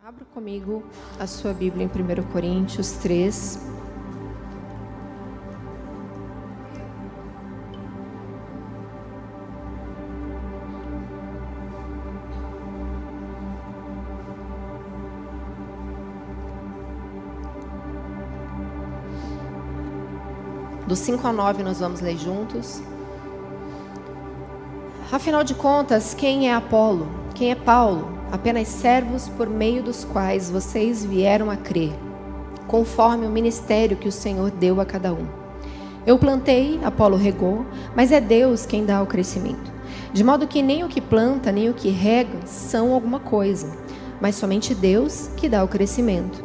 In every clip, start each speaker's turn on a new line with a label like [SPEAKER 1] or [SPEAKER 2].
[SPEAKER 1] Abra comigo a sua Bíblia em 1 Coríntios 3. Do 5 ao 9 nós vamos ler juntos. Afinal de contas, quem é Apolo? Quem é Paulo? Apenas servos por meio dos quais vocês vieram a crer, conforme o ministério que o Senhor deu a cada um. Eu plantei, Apolo regou, mas é Deus quem dá o crescimento. De modo que nem o que planta, nem o que rega são alguma coisa, mas somente Deus que dá o crescimento.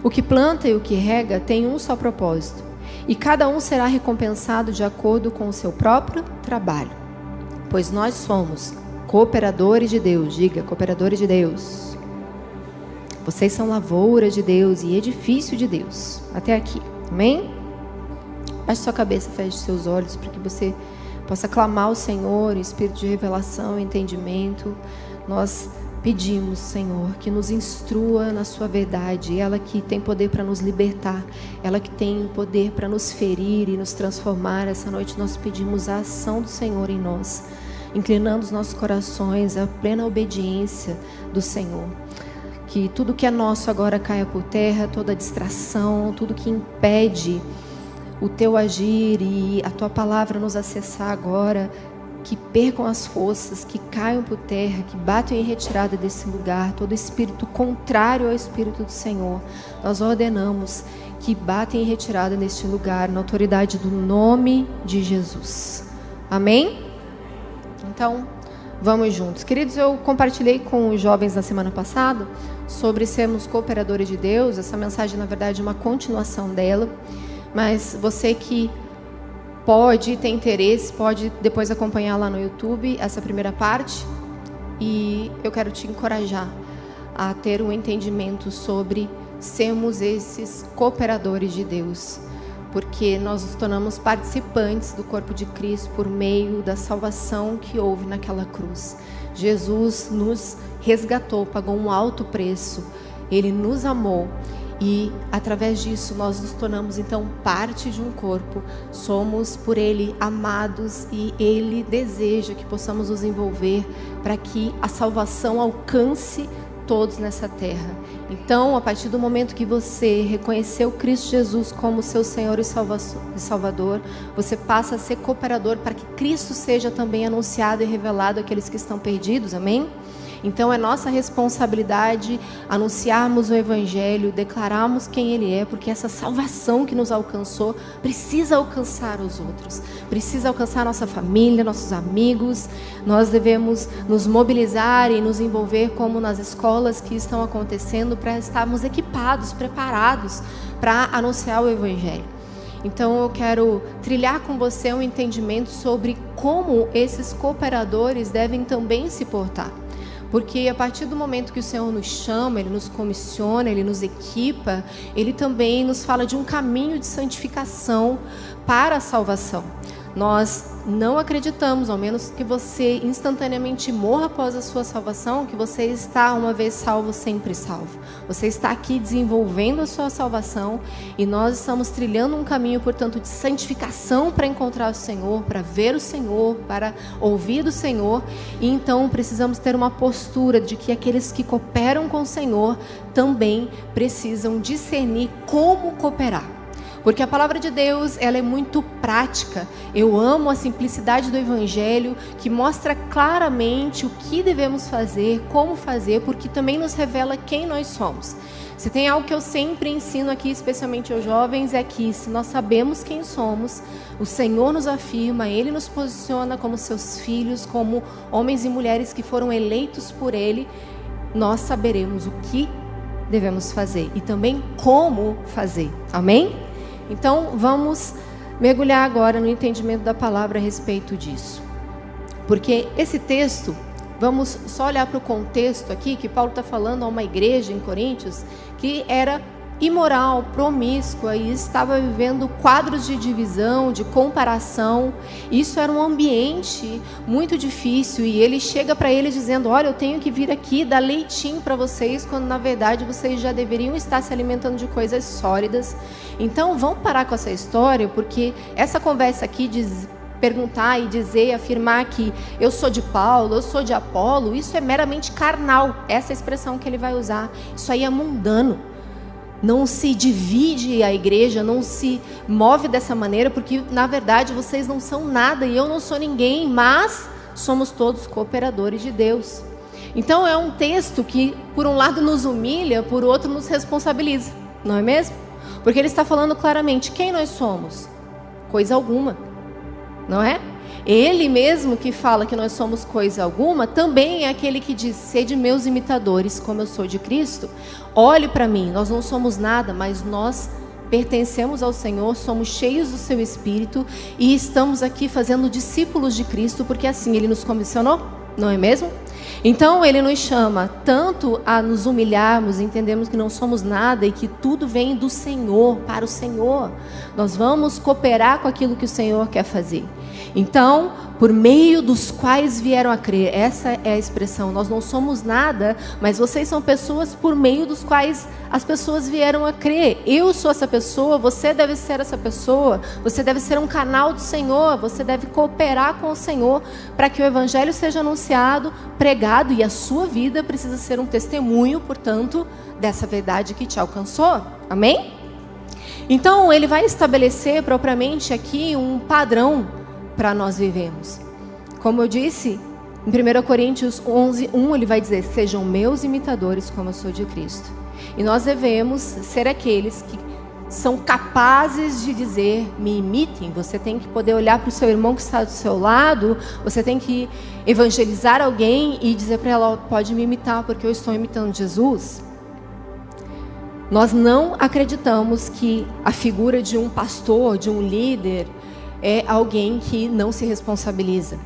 [SPEAKER 1] O que planta e o que rega tem um só propósito, e cada um será recompensado de acordo com o seu próprio trabalho. Pois nós somos cooperadores de Deus. Diga, cooperadores de Deus. Vocês são lavoura de Deus e edifício de Deus. Até aqui, amém? Baixe sua cabeça, feche seus olhos para que você possa clamar ao Senhor, espírito de revelação e entendimento. Nós pedimos, Senhor, que nos instrua na sua verdade. Ela que tem poder para nos libertar, ela que tem poder para nos ferir e nos transformar. Essa noite nós pedimos a ação do Senhor em nós, inclinando os nossos corações à plena obediência do Senhor. Que tudo que é nosso agora caia por terra, toda distração, tudo que impede o teu agir e a tua palavra nos acessar agora, que percam as forças, que caiam por terra, que batam em retirada desse lugar, todo espírito contrário ao Espírito do Senhor. Nós ordenamos que batem em retirada neste lugar, na autoridade do nome de Jesus. Amém? Então, vamos juntos. Queridos, eu compartilhei com os jovens na semana passada sobre sermos cooperadores de Deus. Essa mensagem, na verdade, é uma continuação dela. Mas você que pode ter interesse, pode depois acompanhar lá no YouTube essa primeira parte. E eu quero te encorajar a ter um entendimento sobre sermos esses cooperadores de Deus, porque nós nos tornamos participantes do corpo de Cristo por meio da salvação que houve naquela cruz. Jesus nos resgatou, pagou um alto preço, Ele nos amou e através disso nós nos tornamos então parte de um corpo, somos por Ele amados e Ele deseja que possamos nos envolver para que a salvação alcance todos nessa terra. Então, a partir do momento que você reconheceu Cristo Jesus como seu Senhor e Salvador, você passa a ser cooperador para que Cristo seja também anunciado e revelado àqueles que estão perdidos, amém? Então é nossa responsabilidade anunciarmos o Evangelho, declararmos quem Ele é, porque essa salvação que nos alcançou precisa alcançar os outros, precisa alcançar nossa família, nossos amigos. Nós devemos nos mobilizar e nos envolver como nas escolas que estão acontecendo para estarmos equipados, preparados para anunciar o Evangelho. Então eu quero trilhar com você um entendimento sobre como esses cooperadores devem também se portar. Porque a partir do momento que o Senhor nos chama, Ele nos comissiona, Ele nos equipa, Ele também nos fala de um caminho de santificação para a salvação. Nós não acreditamos, ao menos que você instantaneamente morra após a sua salvação, que você está uma vez salvo, sempre salvo. Você está aqui desenvolvendo a sua salvação e nós estamos trilhando um caminho, portanto, de santificação para encontrar o Senhor, para ver o Senhor, para ouvir do Senhor. E então precisamos ter uma postura de que aqueles que cooperam com o Senhor também precisam discernir como cooperar. Porque a palavra de Deus, ela é muito prática. Eu amo a simplicidade do Evangelho, que mostra claramente o que devemos fazer, como fazer, porque também nos revela quem nós somos. Se tem algo que eu sempre ensino aqui, especialmente aos jovens, é que se nós sabemos quem somos, o Senhor nos afirma, Ele nos posiciona como seus filhos, como homens e mulheres que foram eleitos por Ele, nós saberemos o que devemos fazer e também como fazer. Amém? Então, vamos mergulhar agora no entendimento da palavra a respeito disso. Porque esse texto, vamos só olhar para o contexto aqui, que Paulo está falando a uma igreja em Coríntios, que era imoral, promíscua, e estava vivendo quadros de divisão, de comparação. Isso era um ambiente muito difícil, e ele chega para eles dizendo: olha, eu tenho que vir aqui dar leitinho para vocês, quando na verdade vocês já deveriam estar se alimentando de coisas sólidas. Então vamos parar com essa história, porque essa conversa aqui de perguntar e dizer, afirmar que eu sou de Paulo, eu sou de Apolo, isso é meramente carnal. Essa é a expressão que ele vai usar. Isso aí é mundano. Não se divide a igreja, não se move dessa maneira, porque na verdade vocês não são nada e eu não sou ninguém, mas somos todos cooperadores de Deus. Então é um texto que por um lado nos humilha, por outro nos responsabiliza, não é mesmo? Porque ele está falando claramente quem nós somos. Coisa alguma, não é? Ele mesmo que fala que nós somos coisa alguma, também é aquele que diz: sede meus imitadores, como eu sou de Cristo. Olhe para mim, nós não somos nada, mas nós pertencemos ao Senhor, somos cheios do seu Espírito e estamos aqui fazendo discípulos de Cristo, porque assim Ele nos comissionou, não é mesmo? Então Ele nos chama tanto a nos humilharmos, entendemos que não somos nada e que tudo vem do Senhor, para o Senhor. Nós vamos cooperar com aquilo que o Senhor quer fazer. Então, por meio dos quais vieram a crer, essa é a expressão. Nós não somos nada, mas vocês são pessoas por meio dos quais as pessoas vieram a crer. Eu sou essa pessoa, você deve ser essa pessoa, você deve ser um canal do Senhor, você deve cooperar com o Senhor para que o Evangelho seja anunciado, pregado, e a sua vida precisa ser um testemunho, portanto, dessa verdade que te alcançou. Amém? Então, ele vai estabelecer propriamente aqui um padrão para nós vivemos. Como eu disse, em 1 Coríntios 11:1, ele vai dizer: sejam meus imitadores como eu sou de Cristo. E nós devemos ser aqueles que são capazes de dizer: me imitem. Você tem que poder olhar para o seu irmão que está do seu lado, você tem que evangelizar alguém e dizer para ela: pode me imitar porque eu estou imitando Jesus. Nós não acreditamos que a figura de um pastor, de um líder, é alguém que não se responsabiliza,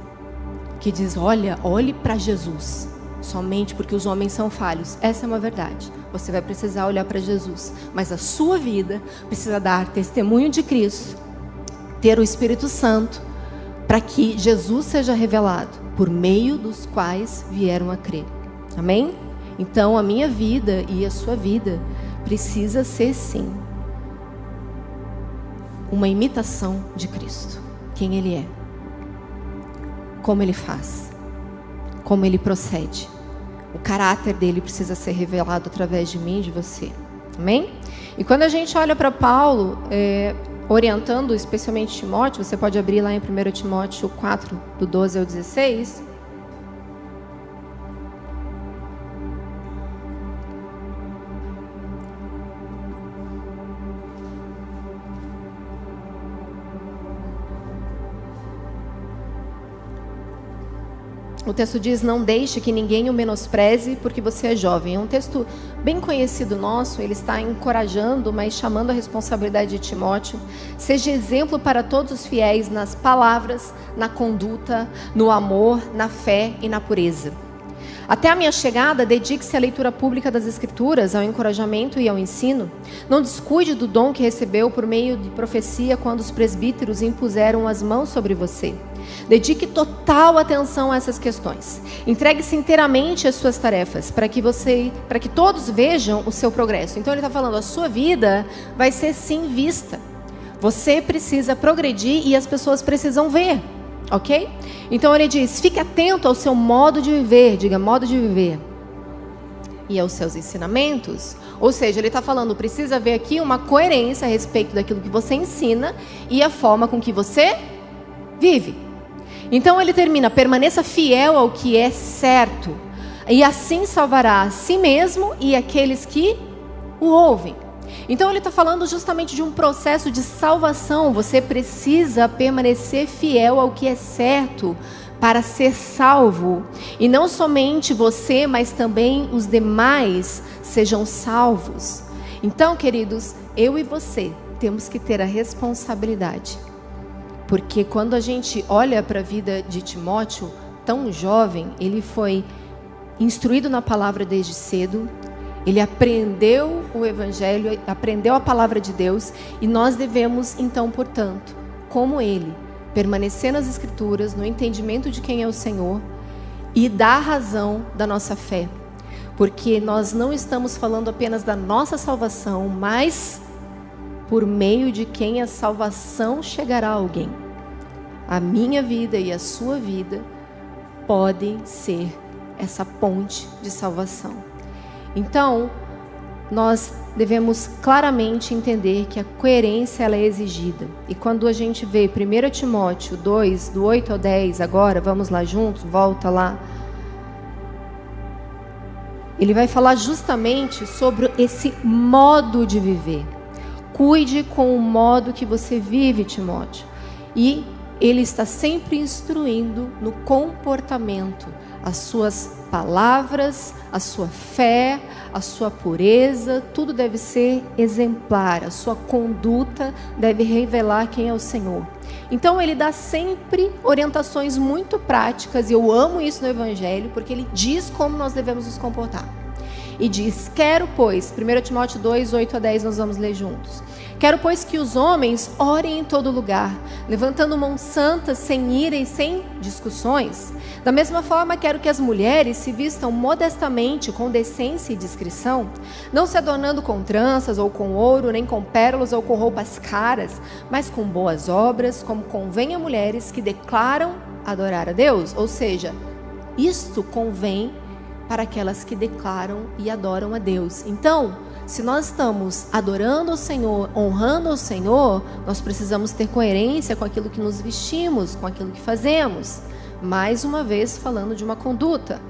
[SPEAKER 1] que diz: olhe para Jesus, somente porque os homens são falhos. Essa é uma verdade. Você vai precisar olhar para Jesus, mas a sua vida precisa dar testemunho de Cristo, ter o Espírito Santo, para que Jesus seja revelado, por meio dos quais vieram a crer. Amém? Então a minha vida e a sua vida precisa ser, sim, uma imitação de Cristo. Quem Ele é, como Ele faz, como Ele procede. O caráter dele precisa ser revelado através de mim e de você. Amém? E quando a gente olha para Paulo, orientando especialmente Timóteo, você pode abrir lá em 1 Timóteo 4, do 12 ao 16... O texto diz: não deixe que ninguém o menospreze porque você é jovem. É um texto bem conhecido nosso. Ele está encorajando, mas chamando a responsabilidade de Timóteo. Seja exemplo para todos os fiéis nas palavras, na conduta, no amor, na fé e na pureza. Até a minha chegada, dedique-se à leitura pública das Escrituras, ao encorajamento e ao ensino. Não descuide do dom que recebeu por meio de profecia quando os presbíteros impuseram as mãos sobre você. Dedique total atenção a essas questões. Entregue-se inteiramente às suas tarefas, para que todos vejam o seu progresso. Então ele está falando: a sua vida vai ser sim vista. Você precisa progredir e as pessoas precisam ver. Ok? Então ele diz: fique atento ao seu modo de viver, diga modo de viver, e aos seus ensinamentos. Ou seja, ele está falando, precisa haver aqui uma coerência a respeito daquilo que você ensina e a forma com que você vive. Então ele termina: permaneça fiel ao que é certo, e assim salvará a si mesmo e aqueles que o ouvem. Então ele está falando justamente de um processo de salvação. Você precisa permanecer fiel ao que é certo para ser salvo. E não somente você, mas também os demais sejam salvos. Então, queridos, eu e você temos que ter a responsabilidade. Porque quando a gente olha para a vida de Timóteo, tão jovem, ele foi instruído na palavra desde cedo. Ele aprendeu o Evangelho, aprendeu a palavra de Deus, e nós devemos, então, portanto, como ele, permanecer nas Escrituras, no entendimento de quem é o Senhor e dar razão da nossa fé. Porque nós não estamos falando apenas da nossa salvação, mas por meio de quem a salvação chegará a alguém. A minha vida e a sua vida podem ser essa ponte de salvação. Então, nós devemos claramente entender que a coerência ela é exigida. E quando a gente vê 1 Timóteo 2, do 8 ao 10, agora, vamos lá juntos, volta lá. Ele vai falar justamente sobre esse modo de viver. Cuide com o modo que você vive, Timóteo. E ele está sempre instruindo no comportamento, as suas palavras, a sua fé, a sua pureza, tudo deve ser exemplar, a sua conduta deve revelar quem é o Senhor. Então ele dá sempre orientações muito práticas, e eu amo isso no Evangelho, porque ele diz como nós devemos nos comportar. E diz, quero pois, 1 Timóteo 2, 8 a 10, nós vamos ler juntos. Quero pois que os homens orem em todo lugar, levantando mãos santas, sem ira e sem discussões. Da mesma forma, quero que as mulheres se vistam modestamente, com decência e discrição, não se adornando com tranças ou com ouro, nem com pérolas ou com roupas caras, mas com boas obras, como convém a mulheres que declaram adorar a Deus. Ou seja, isto convém para aquelas que declaram e adoram a Deus. Então, se nós estamos adorando o Senhor, honrando o Senhor, nós precisamos ter coerência com aquilo que nos vestimos, com aquilo que fazemos. Mais uma vez falando de uma conduta.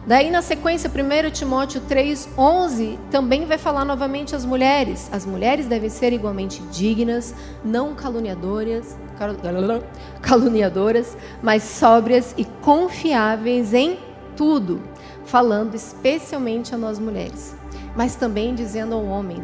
[SPEAKER 1] Daí na sequência, 1 Timóteo 3, 11, também vai falar novamente às mulheres. As mulheres devem ser igualmente dignas, não caluniadoras, mas sóbrias e confiáveis em tudo. Falando especialmente a nós mulheres, mas também dizendo ao homem,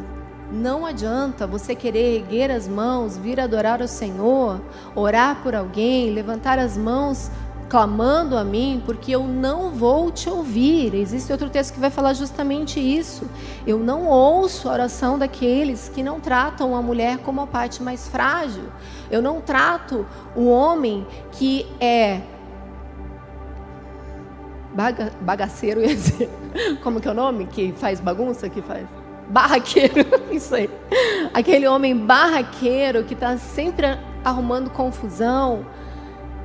[SPEAKER 1] não adianta você querer erguer as mãos, vir adorar o Senhor, orar por alguém, levantar as mãos clamando a mim, porque eu não vou te ouvir. Existe outro texto que vai falar justamente isso. Eu não ouço a oração daqueles que não tratam a mulher como a parte mais frágil. Eu não trato o homem que é bagaceiro, ia dizer. Como que é o nome? Que faz bagunça, que faz? Barraqueiro, isso aí. Aquele homem barraqueiro que está sempre arrumando confusão.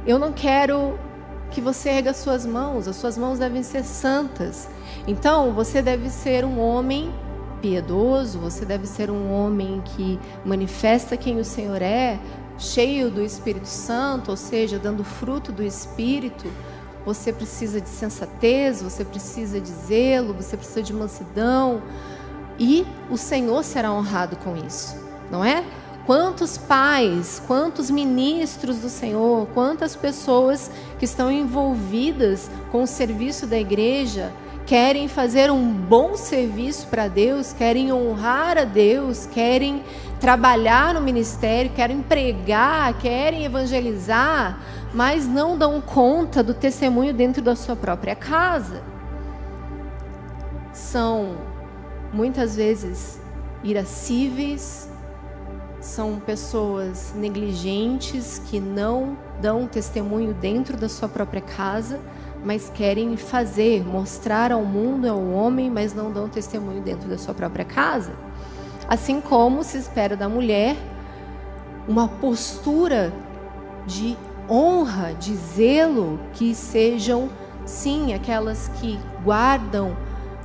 [SPEAKER 1] Eu não quero que você erga as suas mãos devem ser santas. Então, você deve ser um homem piedoso, você deve ser um homem que manifesta quem o Senhor é, cheio do Espírito Santo, ou seja, dando fruto do Espírito. Você precisa de sensatez, você precisa de zelo, você precisa de mansidão. E o Senhor será honrado com isso, não é? Quantos pais, quantos ministros do Senhor, quantas pessoas que estão envolvidas com o serviço da igreja, querem fazer um bom serviço para Deus, querem honrar a Deus, querem trabalhar no ministério, querem pregar, querem evangelizar, mas não dão conta do testemunho dentro da sua própria casa. São muitas vezes irascíveis, são pessoas negligentes que não dão testemunho dentro da sua própria casa, mas querem fazer, mostrar ao mundo, ao homem, mas não dão testemunho dentro da sua própria casa. Assim como se espera da mulher uma postura de honra, de zelo, que sejam, sim, aquelas que guardam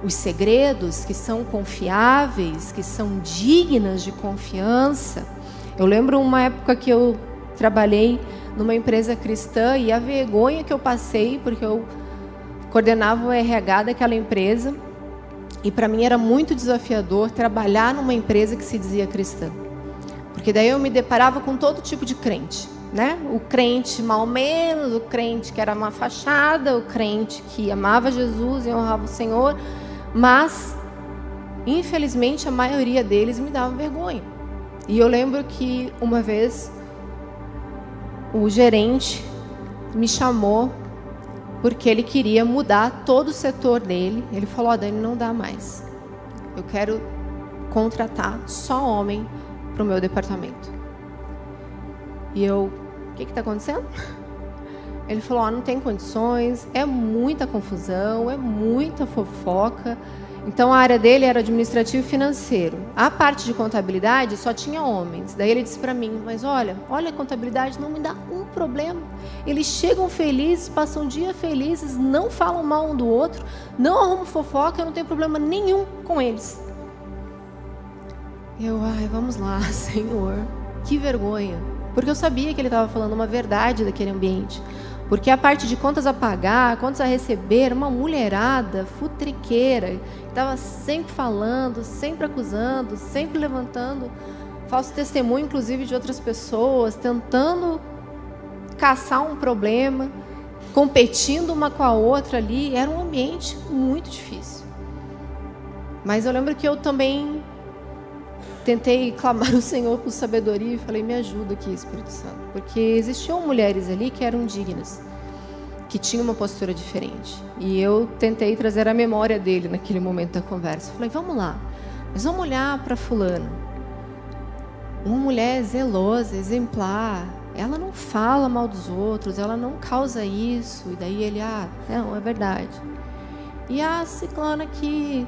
[SPEAKER 1] os segredos, que são confiáveis, que são dignas de confiança. Eu lembro uma época que eu trabalhei numa empresa cristã e a vergonha que eu passei, porque eu coordenava o RH daquela empresa, e para mim era muito desafiador trabalhar numa empresa que se dizia cristã, porque daí eu me deparava com todo tipo de crente, né? O crente mal menos, o crente que era uma fachada, o crente que amava Jesus e honrava o Senhor, mas infelizmente a maioria deles me dava vergonha. E eu lembro que uma vez o gerente me chamou porque ele queria mudar todo o setor dele. Ele falou: Dani, não dá mais. eu quero contratar só homem para o meu departamento. E eu, o que está acontecendo? Ele falou, não tem condições, é muita confusão, é muita fofoca. Então a área dele era administrativo e financeiro. A parte de contabilidade só tinha homens. Daí ele disse para mim, mas olha, a contabilidade não me dá um problema. Eles chegam felizes, passam um dia felizes, não falam mal um do outro, não arrumam fofoca, eu não tenho problema nenhum com eles. Eu, vamos lá, Senhor, que vergonha. Porque eu sabia que ele estava falando uma verdade daquele ambiente. Porque a parte de contas a pagar, contas a receber, uma mulherada futriqueira, estava sempre falando, sempre acusando, sempre levantando falso testemunho, inclusive de outras pessoas, tentando caçar um problema, competindo uma com a outra ali. Era um ambiente muito difícil. Mas eu lembro que eu também tentei clamar ao Senhor por sabedoria e falei, me ajuda aqui, Espírito Santo. Porque existiam mulheres ali que eram dignas, que tinham uma postura diferente. E eu tentei trazer a memória dele naquele momento da conversa. Falei, vamos lá, mas vamos olhar para fulano. Uma mulher zelosa, exemplar, ela não fala mal dos outros, ela não causa isso. E daí ele, não, é verdade. E a ciclana aqui,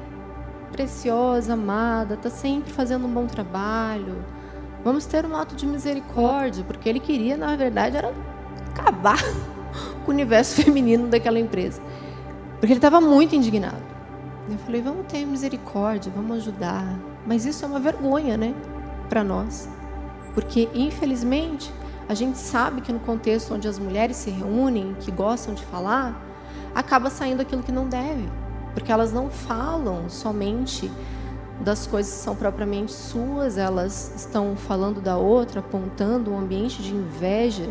[SPEAKER 1] preciosa, amada, está sempre fazendo um bom trabalho. Vamos ter um ato de misericórdia, porque ele queria, na verdade, era acabar com o universo feminino daquela empresa. Porque ele estava muito indignado. Eu falei, vamos ter misericórdia, vamos ajudar. Mas isso é uma vergonha, né, para nós. Porque, infelizmente, a gente sabe que no contexto onde as mulheres se reúnem, que gostam de falar, acaba saindo aquilo que não deve. Porque elas não falam somente das coisas que são propriamente suas, elas estão falando da outra, apontando um ambiente de inveja.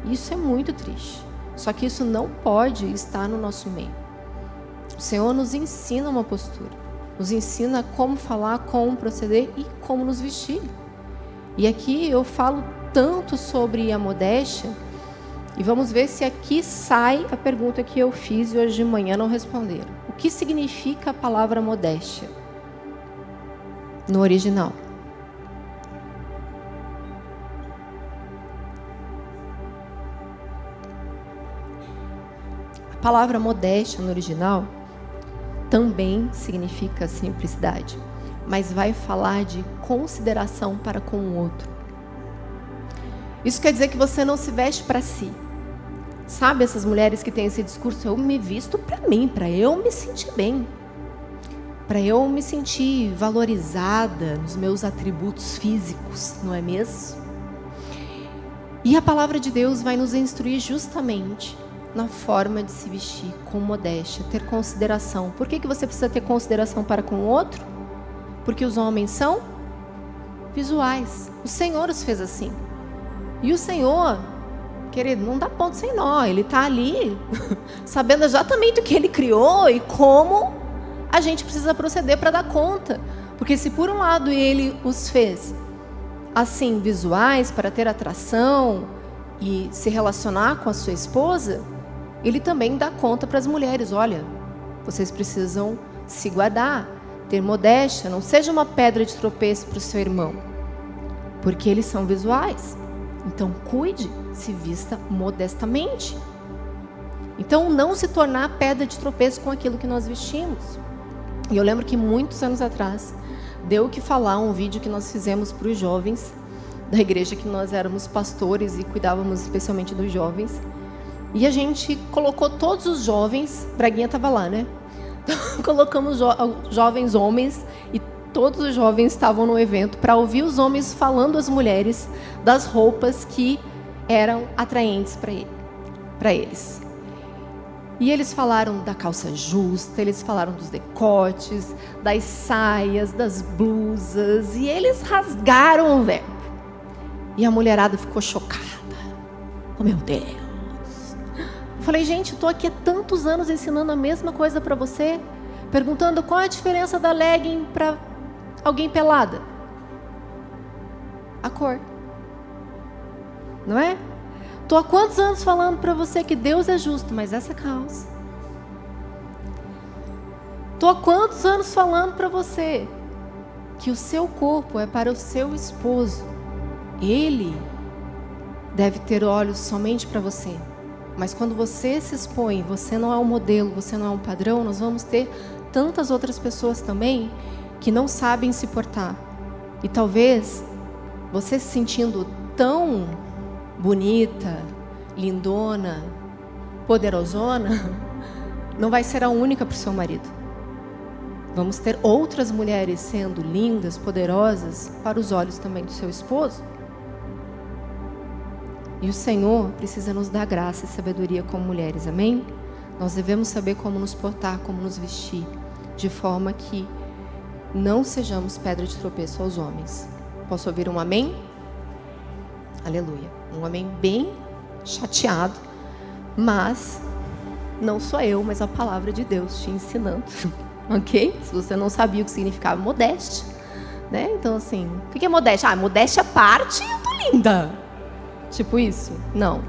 [SPEAKER 1] Isso é muito triste. Só que isso não pode estar no nosso meio. O Senhor nos ensina uma postura, nos ensina como falar, como proceder e como nos vestir. E aqui eu falo tanto sobre a modéstia, e vamos ver se aqui sai a pergunta que eu fiz e hoje de manhã não responderam. O que significa a palavra modéstia no original? A palavra modéstia no original também significa simplicidade, mas vai falar de consideração para com o outro. Isso quer dizer que você não se veste para si. Sabe essas mulheres que têm esse discurso? Eu me visto para mim, para eu me sentir bem. Para eu me sentir valorizada nos meus atributos físicos, não é mesmo? E a palavra de Deus vai nos instruir justamente na forma de se vestir com modéstia, ter consideração. Por que você precisa ter consideração para com o outro? Porque os homens são visuais. O Senhor os fez assim. E o Senhor, querido, não dá ponto sem nó. Ele está ali, sabendo exatamente o que Ele criou e como a gente precisa proceder para dar conta. Porque se por um lado Ele os fez assim, visuais, para ter atração e se relacionar com a sua esposa, Ele também dá conta para as mulheres. Olha, vocês precisam se guardar, ter modéstia, não seja uma pedra de tropeço para o seu irmão, porque eles são visuais. Então, cuide, se vista modestamente. Então, não se tornar pedra de tropeço com aquilo que nós vestimos. E eu lembro que muitos anos atrás, deu o que falar um vídeo que nós fizemos para os jovens da igreja, que nós éramos pastores e cuidávamos especialmente dos jovens. E a gente colocou todos os jovens, Braguinha estava lá, né? Colocamos jovens homens e todos os jovens estavam no evento para ouvir os homens falando às mulheres das roupas que eram atraentes para eles. E eles falaram da calça justa, eles falaram dos decotes, das saias, das blusas, e eles rasgaram o verbo. E a mulherada ficou chocada. Oh, meu Deus. Eu falei, gente, estou aqui há tantos anos ensinando a mesma coisa para você, perguntando qual é a diferença da legging para alguém pelada. A cor. Não é? Estou há quantos anos falando para você que Deus é justo, mas essa calça. Estou há quantos anos falando para você que o seu corpo é para o seu esposo. Ele deve ter olhos somente para você. Mas quando você se expõe, você não é um modelo, você não é um padrão, nós vamos ter tantas outras pessoas também que não sabem se portar. E talvez você se sentindo tão bonita, lindona, poderosona, não vai ser a única para o seu marido. Vamos ter outras mulheres sendo lindas, poderosas, para os olhos também do seu esposo. E o Senhor precisa nos dar graça e sabedoria como mulheres, amém? Nós devemos saber como nos portar, como nos vestir, de forma que não sejamos pedra de tropeço aos homens. Posso ouvir um amém? Aleluia. Um amém bem chateado, mas não sou eu, mas a palavra de Deus te ensinando, ok? Se você não sabia o que significava modéstia, né? Então assim, o que é modéstia? Modéstia à parte, eu tô linda. Tipo isso? Não.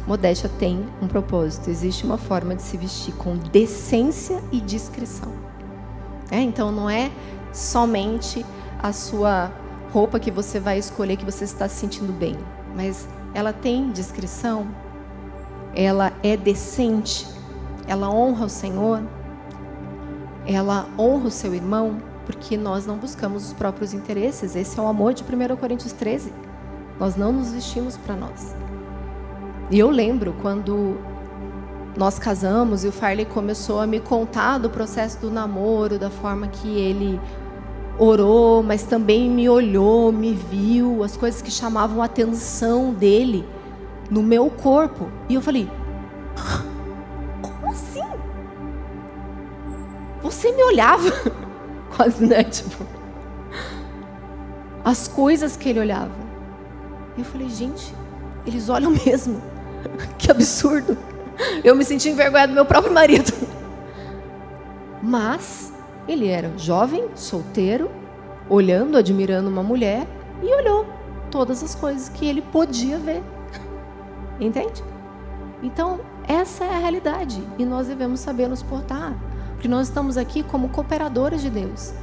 [SPEAKER 1] Modéstia tem um propósito. Existe uma forma de se vestir com decência e discrição. Então não é somente a sua roupa que você vai escolher, que você está se sentindo bem. Mas ela tem discrição. Ela é decente. Ela honra o Senhor. Ela honra o seu irmão. Porque nós não buscamos os próprios interesses. Esse é o amor de 1 Coríntios 13. Nós não nos vestimos para nós. E eu lembro quando nós casamos e o Farley começou a me contar do processo do namoro, da forma que ele orou, mas também me olhou, me viu, as coisas que chamavam a atenção dele no meu corpo. E eu falei, como assim? Você me olhava? Quase, né? Tipo, as coisas que ele olhava. E eu falei, gente, eles olham mesmo. Que absurdo. Eu me senti envergonhada do meu próprio marido. Mas ele era jovem, solteiro, olhando, admirando uma mulher, e olhou todas as coisas que ele podia ver. Entende? Então, essa é a realidade. E nós devemos saber nos portar. Porque nós estamos aqui como cooperadores de Deus.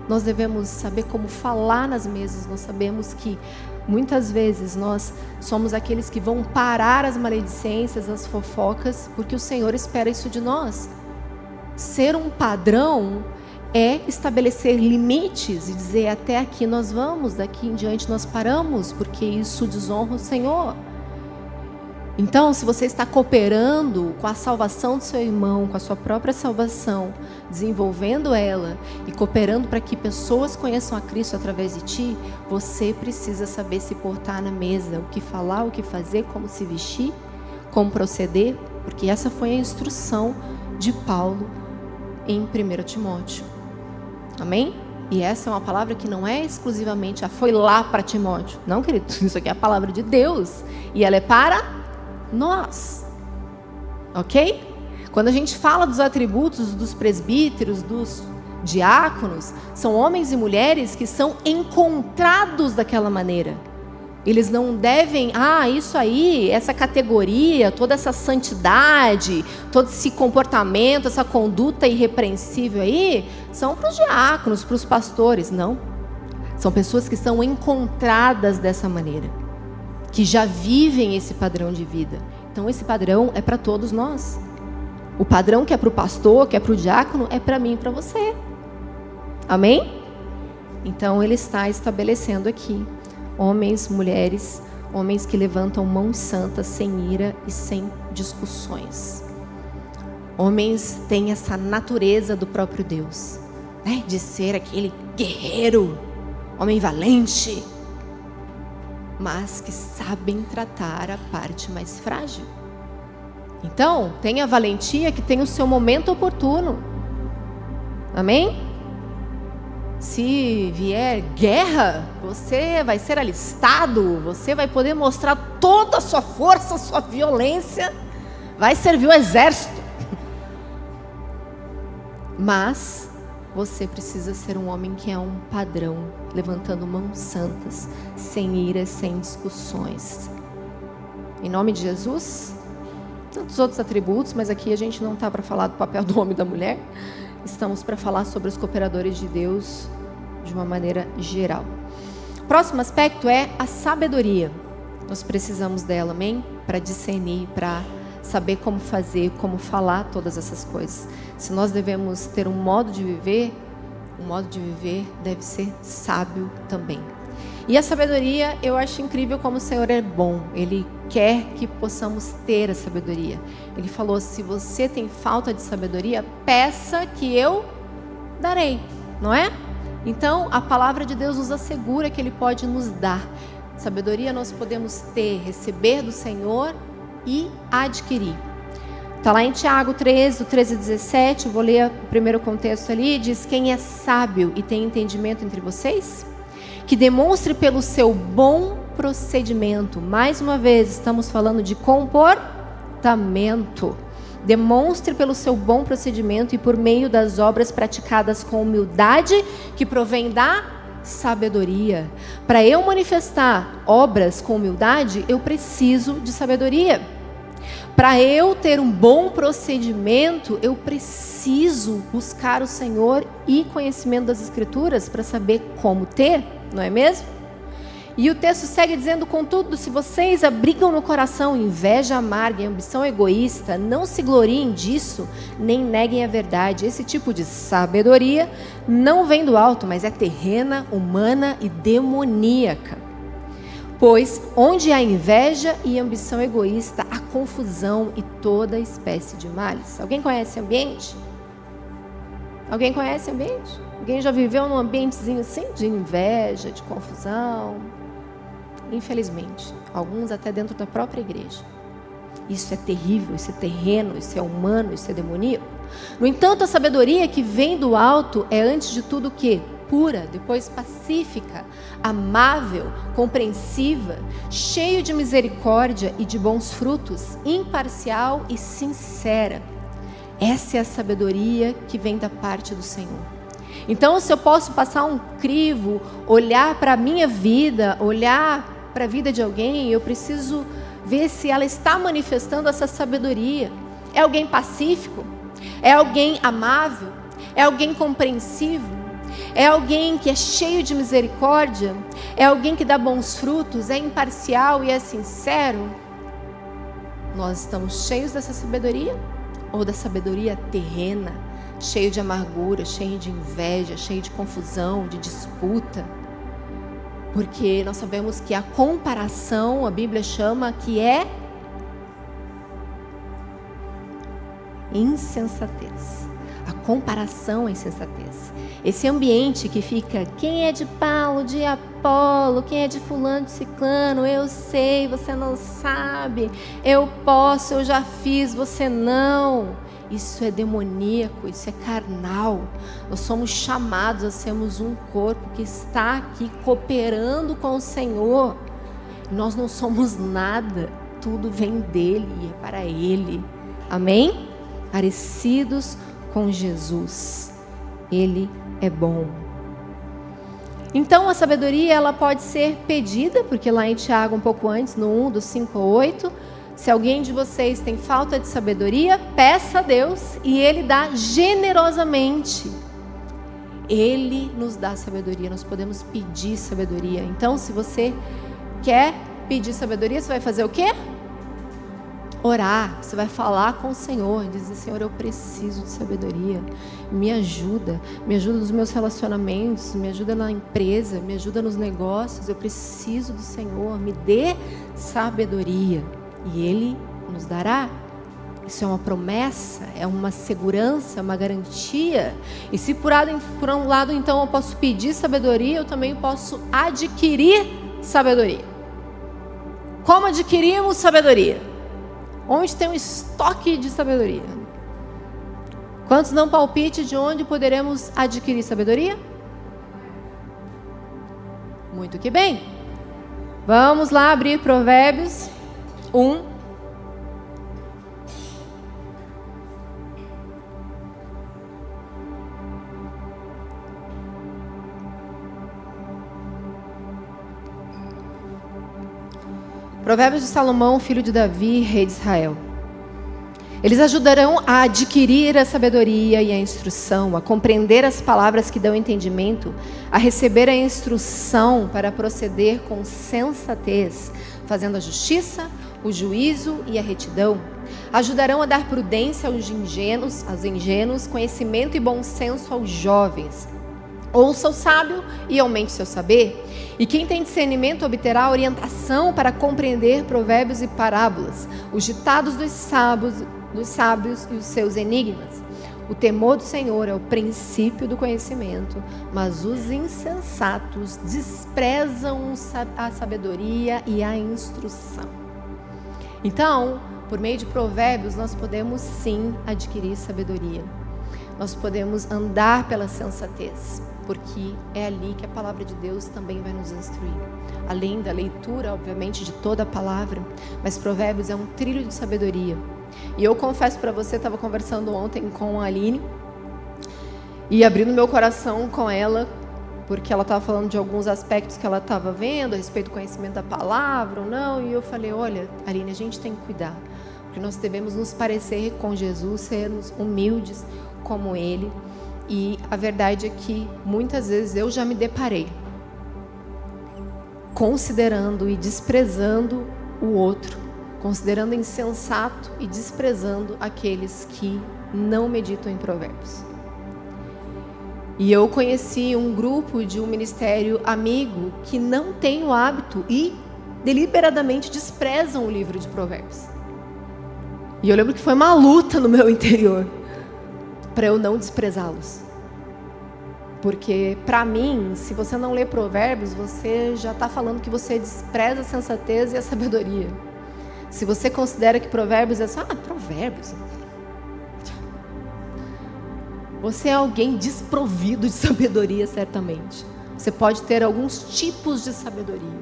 [SPEAKER 1] Nós devemos saber como falar nas mesas. Nós sabemos que muitas vezes nós somos aqueles que vão parar as maledicências, as fofocas, porque o Senhor espera isso de nós. Ser um padrão é estabelecer limites e dizer até aqui nós vamos, daqui em diante nós paramos, porque isso desonra o Senhor. Então, se você está cooperando com a salvação do seu irmão, com a sua própria salvação, desenvolvendo ela e cooperando para que pessoas conheçam a Cristo através de ti, você precisa saber se portar na mesa, o que falar, o que fazer, como se vestir, como proceder, porque essa foi a instrução de Paulo em 1 Timóteo. Amém? E essa é uma palavra que não é exclusivamente, foi lá para Timóteo. Não, querido, isso aqui é a palavra de Deus. E ela é para nós, ok? Quando a gente fala dos atributos dos presbíteros, dos diáconos, são homens e mulheres que são encontrados daquela maneira. Eles não devem, isso aí, essa categoria, toda essa santidade, todo esse comportamento, essa conduta irrepreensível aí, são para os diáconos, para os pastores. Não. São pessoas que são encontradas dessa maneira, que já vivem esse padrão de vida. Então esse padrão é para todos nós. O padrão que é para o pastor, que é para o diácono, é para mim e para você. Amém? Então ele está estabelecendo aqui homens, mulheres, homens que levantam mãos santas sem ira e sem discussões. Homens têm essa natureza do próprio Deus, né? De ser aquele guerreiro, homem valente, mas que sabem tratar a parte mais frágil. Então, tenha valentia que tem o seu momento oportuno. Amém? Se vier guerra, você vai ser alistado, você vai poder mostrar toda a sua força, a sua violência, vai servir o exército. Mas você precisa ser um homem que é um padrão, levantando mãos santas, sem ira, sem discussões. Em nome de Jesus, tantos outros atributos, mas aqui a gente não está para falar do papel do homem e da mulher. Estamos para falar sobre os cooperadores de Deus de uma maneira geral. Próximo aspecto é a sabedoria. Nós precisamos dela, amém? Para discernir, para saber como fazer, como falar todas essas coisas. Se nós devemos ter um modo de viver, o modo de viver deve ser sábio também. E a sabedoria, eu acho incrível como o Senhor é bom. Ele quer que possamos ter a sabedoria. Ele falou, se você tem falta de sabedoria, peça que eu darei, não é? Então, a palavra de Deus nos assegura que Ele pode nos dar. Sabedoria nós podemos ter, receber do Senhor e adquirir. Está lá em Tiago 13, 13 e 17, eu vou ler o primeiro contexto ali, diz, quem é sábio e tem entendimento entre vocês? Que demonstre pelo seu bom procedimento. Mais uma vez, estamos falando de comportamento. Demonstre pelo seu bom procedimento e por meio das obras praticadas com humildade, que provém da sabedoria. Para eu manifestar obras com humildade, eu preciso de sabedoria. Para eu ter um bom procedimento, eu preciso buscar o Senhor e conhecimento das Escrituras para saber como ter, não é mesmo? E o texto segue dizendo, contudo, se vocês abrigam no coração inveja amarga e ambição egoísta, não se gloriem disso, nem neguem a verdade. Esse tipo de sabedoria não vem do alto, mas é terrena, humana e demoníaca. Pois onde há inveja e ambição egoísta, há confusão e toda espécie de males. Alguém conhece ambiente? Alguém conhece ambiente? Alguém já viveu num ambientezinho assim, de inveja, de confusão? Infelizmente, alguns até dentro da própria igreja. Isso é terrível, isso é terreno, isso é humano, isso é demoníaco. No entanto, a sabedoria que vem do alto é antes de tudo o quê? Pura, depois pacífica, amável, compreensiva, cheio de misericórdia e de bons frutos, imparcial e sincera. Essa é a sabedoria que vem da parte do Senhor. Então, se eu posso passar um crivo, olhar para a minha vida, olhar para a vida de alguém, eu preciso ver se ela está manifestando essa sabedoria. É alguém pacífico? É alguém amável? É alguém compreensivo? É alguém que é cheio de misericórdia? É alguém que dá bons frutos? É imparcial e é sincero? Nós estamos cheios dessa sabedoria? Ou da sabedoria terrena? Cheio de amargura, cheio de inveja, cheio de confusão, de disputa? Porque nós sabemos que a comparação, a Bíblia chama que é insensatez. A comparação é insensatez. Esse ambiente que fica, quem é de Paulo, de Apolo, quem é de fulano, de ciclano, eu sei, você não sabe, eu posso, eu já fiz, você não. Isso é demoníaco, isso é carnal. Nós somos chamados a sermos um corpo que está aqui cooperando com o Senhor. Nós não somos nada, tudo vem dele e é para ele. Amém? Parecidos com Jesus. Ele é bom. Então a sabedoria ela pode ser pedida, porque lá em Tiago um pouco antes, no 1, do 5 ao 8, se alguém de vocês tem falta de sabedoria, peça a Deus e Ele dá generosamente. Ele nos dá sabedoria, nós podemos pedir sabedoria. Então, se você quer pedir sabedoria, você vai fazer o quê? Orar, você vai falar com o Senhor, dizer, Senhor, eu preciso de sabedoria, me ajuda nos meus relacionamentos, me ajuda na empresa, me ajuda nos negócios, eu preciso do Senhor, me dê sabedoria. E Ele nos dará. Isso é uma promessa, é uma segurança, uma garantia. E se por um lado então eu posso pedir sabedoria, eu também posso adquirir sabedoria. Como adquirimos sabedoria? Onde tem um estoque de sabedoria? Quantos dão palpite de onde poderemos adquirir sabedoria? Muito que bem. Vamos lá abrir Provérbios 1. Provérbios de Salomão, filho de Davi, rei de Israel. Eles ajudarão a adquirir a sabedoria e a instrução, a compreender as palavras que dão entendimento, a receber a instrução para proceder com sensatez, fazendo a justiça, o juízo e a retidão. Ajudarão a dar prudência aos ingênuos, conhecimento e bom senso aos jovens. Ouça o sábio e aumente seu saber. E quem tem discernimento obterá orientação para compreender provérbios e parábolas, os ditados dos sábios e os seus enigmas. O temor do Senhor é o princípio do conhecimento, mas os insensatos desprezam a sabedoria e a instrução. Então, por meio de provérbios, nós podemos sim adquirir sabedoria. Nós podemos andar pela sensatez, porque é ali que a palavra de Deus também vai nos instruir. Além da leitura, obviamente, de toda a palavra, mas provérbios é um trilho de sabedoria. E eu confesso para você, estava conversando ontem com a Aline e abrindo meu coração com ela, porque ela estava falando de alguns aspectos que ela estava vendo a respeito do conhecimento da palavra ou não, e eu falei, olha, Aline, a gente tem que cuidar, porque nós devemos nos parecer com Jesus, sermos humildes como Ele, e a verdade é que muitas vezes eu já me deparei considerando e desprezando o outro, considerando insensato e desprezando aqueles que não meditam em provérbios. E eu conheci um grupo de um ministério amigo que não tem o hábito e deliberadamente desprezam o livro de provérbios. E eu lembro que foi uma luta no meu interior para eu não desprezá-los. Porque, para mim, se você não lê provérbios, você já está falando que você despreza a sensatez e a sabedoria. Se você considera que provérbios é só, provérbios. Você é alguém desprovido de sabedoria, certamente. Você pode ter alguns tipos de sabedoria,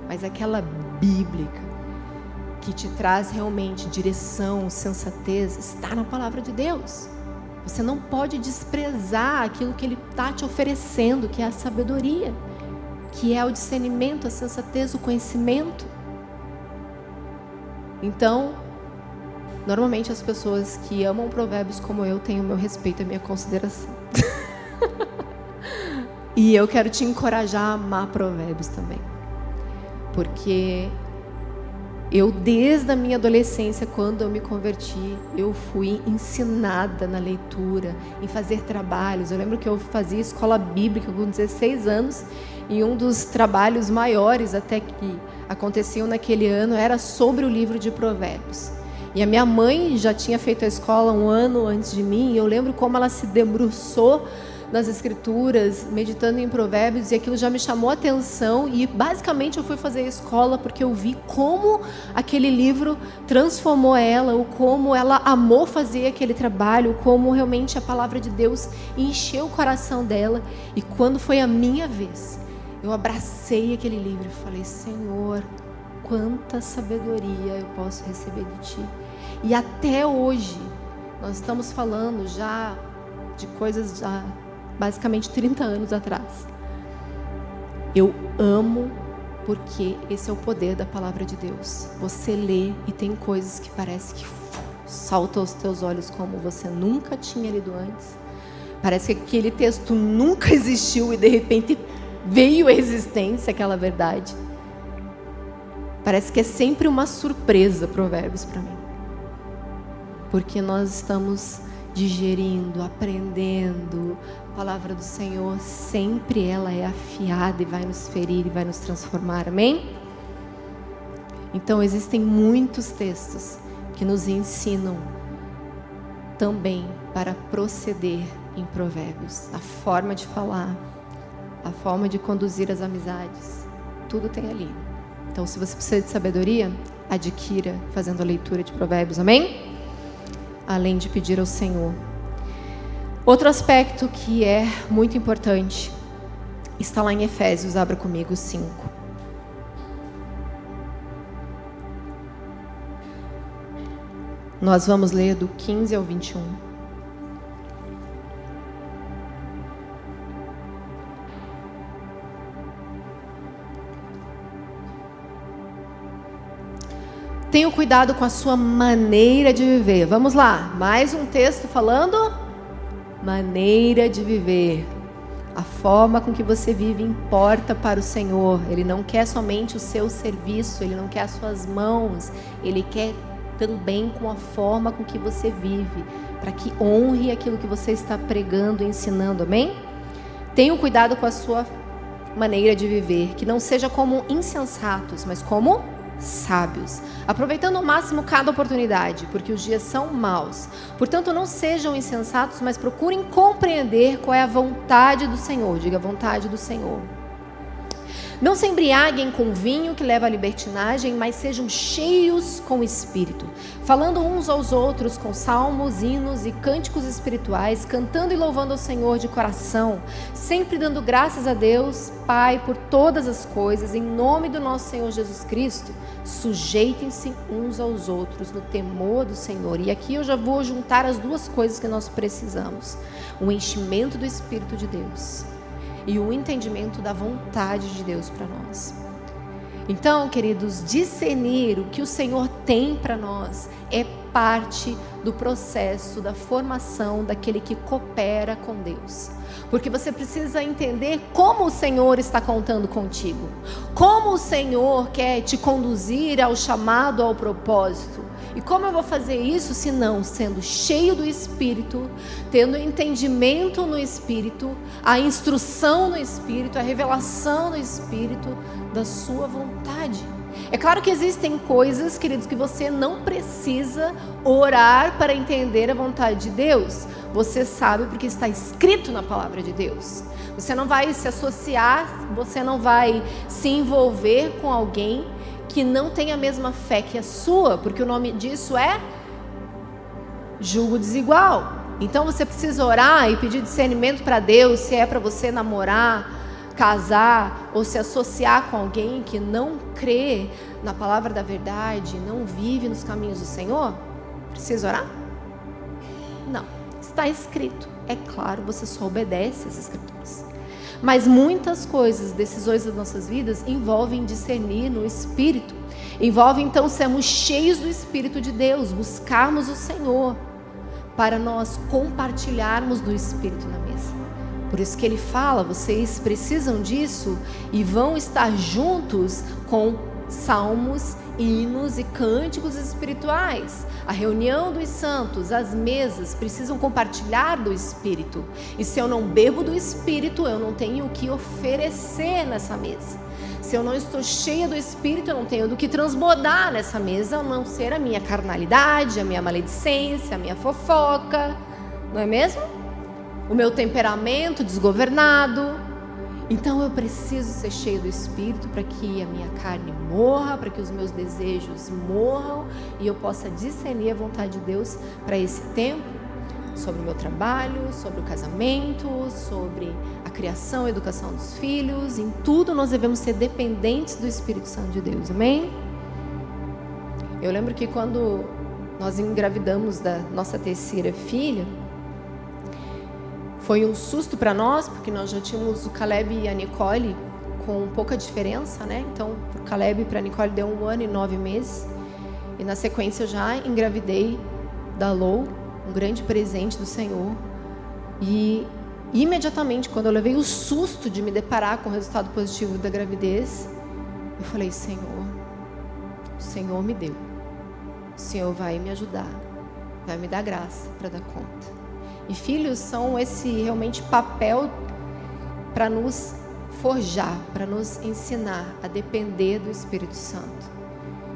[SPEAKER 1] mas aquela bíblica que te traz realmente direção, sensatez, está na palavra de Deus. Você não pode desprezar aquilo que Ele está te oferecendo, que é a sabedoria, que é o discernimento, a sensatez, o conhecimento. Então, normalmente as pessoas que amam provérbios como eu têm o meu respeito e a minha consideração. E eu quero te encorajar a amar provérbios também. Porque eu, desde a minha adolescência, quando eu me converti, eu fui ensinada na leitura, em fazer trabalhos. Eu lembro que eu fazia escola bíblica com 16 anos, e um dos trabalhos maiores até que aconteciam naquele ano era sobre o livro de provérbios. E a minha mãe já tinha feito a escola um ano antes de mim, e eu lembro como ela se debruçou nas escrituras, meditando em provérbios, e aquilo já me chamou a atenção, e basicamente eu fui fazer a escola porque eu vi como aquele livro transformou ela, ou como ela amou fazer aquele trabalho, como realmente a palavra de Deus encheu o coração dela. E quando foi a minha vez, eu abracei aquele livro e falei, Senhor, quanta sabedoria eu posso receber de Ti. E até hoje, nós estamos falando já de coisas já basicamente 30 anos atrás. Eu amo, porque esse é o poder da palavra de Deus. Você lê e tem coisas que parece que saltam aos teus olhos como você nunca tinha lido antes. Parece que aquele texto nunca existiu e de repente veio à existência aquela verdade. Parece que é sempre uma surpresa Provérbios para mim. Porque nós estamos digerindo, aprendendo. A palavra do Senhor, sempre ela é afiada e vai nos ferir e vai nos transformar, amém? Então existem muitos textos que nos ensinam também para proceder em provérbios. A forma de falar, a forma de conduzir as amizades, tudo tem ali. Então, se você precisa de sabedoria, adquira fazendo a leitura de provérbios, amém? Além de pedir ao Senhor. Outro aspecto que é muito importante está lá em Efésios, abra comigo 5. Nós vamos ler do 15 ao 21. Tenha cuidado com a sua maneira de viver. Vamos lá, mais um texto falando maneira de viver. A forma com que você vive importa para o Senhor. Ele não quer somente o seu serviço, Ele não quer as suas mãos, Ele quer também com a forma com que você vive, para que honre aquilo que você está pregando e ensinando, amém? Tenham cuidado com a sua maneira de viver, que não seja como insensatos, mas como sábios, aproveitando ao máximo cada oportunidade, porque os dias são maus. Portanto, não sejam insensatos, mas procurem compreender qual é a vontade do Senhor. Diga, a vontade do Senhor. Não se embriaguem com vinho que leva à libertinagem, mas sejam cheios com o Espírito, falando uns aos outros com salmos, hinos e cânticos espirituais, cantando e louvando ao Senhor de coração, sempre dando graças a Deus, Pai, por todas as coisas, em nome do nosso Senhor Jesus Cristo. Sujeitem-se uns aos outros no temor do Senhor. E aqui eu já vou juntar as duas coisas que nós precisamos: o enchimento do Espírito de Deus e o entendimento da vontade de Deus para nós. Então, queridos, discernir o que o Senhor tem para nós é parte do processo da formação daquele que coopera com Deus. Porque você precisa entender como o Senhor está contando contigo, como o Senhor quer te conduzir ao chamado, ao propósito. E como eu vou fazer isso se não sendo cheio do Espírito, tendo entendimento no Espírito, a instrução no Espírito, a revelação no Espírito da sua vontade? É claro que existem coisas, queridos, que você não precisa orar para entender a vontade de Deus. Você sabe porque está escrito na palavra de Deus. Você não vai se associar, você não vai se envolver com alguém que não tem a mesma fé que a sua, porque o nome disso é julgo desigual. Então você precisa orar e pedir discernimento para Deus, se é para você namorar, casar ou se associar com alguém que não crê na palavra da verdade, não vive nos caminhos do Senhor. Precisa orar? Não, está escrito, é claro, você só obedece às Escrituras. Mas muitas coisas, decisões das nossas vidas envolvem discernir no Espírito, envolve então sermos cheios do Espírito de Deus, buscarmos o Senhor, para nós compartilharmos do Espírito na mesa. Por isso que ele fala, vocês precisam disso e vão estar juntos com salmos, hinos e cânticos espirituais. A reunião dos santos, as mesas, precisam compartilhar do Espírito. E se eu não bebo do Espírito, eu não tenho o que oferecer nessa mesa. Se eu não estou cheia do Espírito, eu não tenho do que transbordar nessa mesa, a não ser a minha carnalidade, a minha maledicência, a minha fofoca, não é mesmo? O meu temperamento desgovernado. Então eu preciso ser cheio do Espírito para que a minha carne morra, para que os meus desejos morram e eu possa discernir a vontade de Deus para esse tempo, sobre o meu trabalho, sobre o casamento, sobre a criação e educação dos filhos. Em tudo nós devemos ser dependentes do Espírito Santo de Deus, amém? Eu lembro que quando nós engravidamos da nossa terceira filha, foi um susto para nós, porque nós já tínhamos o Caleb e a Nicole com pouca diferença, né? Então, para o Caleb e para a Nicole deu 1 ano e 9 meses. E na sequência eu já engravidei da Lou, um grande presente do Senhor. E imediatamente, quando eu levei o susto de me deparar com o resultado positivo da gravidez, eu falei, Senhor, o Senhor me deu. O Senhor vai me ajudar, vai me dar graça para dar conta. E filhos são esse realmente papel para nos forjar, para nos ensinar a depender do Espírito Santo.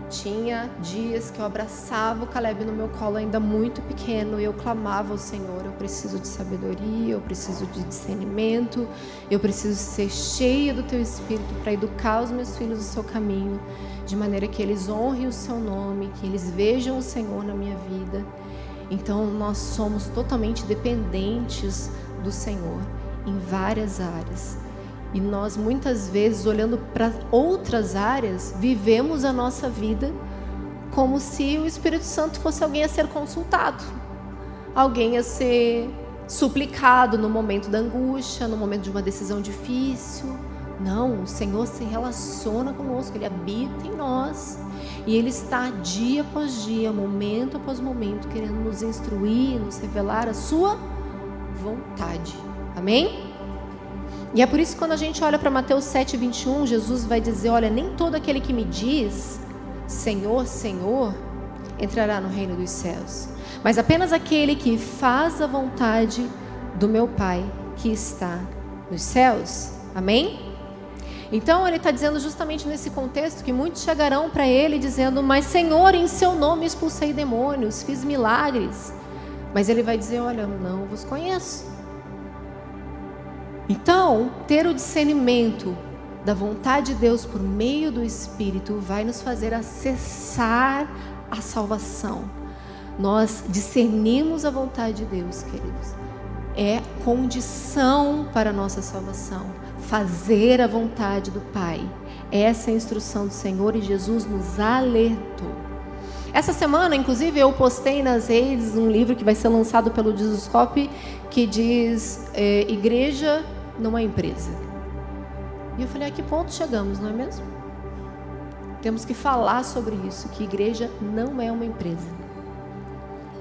[SPEAKER 1] Tinha dias que eu abraçava o Caleb no meu colo ainda muito pequeno e eu clamava ao Senhor, eu preciso de sabedoria, eu preciso de discernimento, eu preciso ser cheia do Teu Espírito para educar os meus filhos no Seu caminho, de maneira que eles honrem o Seu nome, que eles vejam o Senhor na minha vida. Então nós somos totalmente dependentes do Senhor em várias áreas. E nós muitas vezes, olhando para outras áreas, vivemos a nossa vida como se o Espírito Santo fosse alguém a ser consultado, alguém a ser suplicado no momento da angústia, no momento de uma decisão difícil. Não, o Senhor se relaciona conosco, Ele habita em nós. E Ele está dia após dia, momento após momento, querendo nos instruir, nos revelar a sua vontade. Amém? E é por isso que quando a gente olha para Mateus 7:21, Jesus vai dizer, olha, nem todo aquele que me diz, Senhor, Senhor, entrará no reino dos céus, mas apenas aquele que faz a vontade do meu Pai que está nos céus. Amém? Então ele está dizendo justamente nesse contexto que muitos chegarão para ele dizendo, mas Senhor, em seu nome expulsei demônios, fiz milagres. Mas ele vai dizer, olha, não vos conheço. Então, ter o discernimento da vontade de Deus por meio do Espírito vai nos fazer acessar a salvação. Nós discernimos a vontade de Deus, queridos. É condição para a nossa salvação. Fazer a vontade do Pai. Essa é a instrução do Senhor e Jesus nos alertou. Essa semana, inclusive, eu postei nas redes um livro que vai ser lançado pelo Jesuscope que diz Igreja não é empresa. E eu falei, a que ponto chegamos, não é mesmo? Temos que falar sobre isso, que igreja não é uma empresa.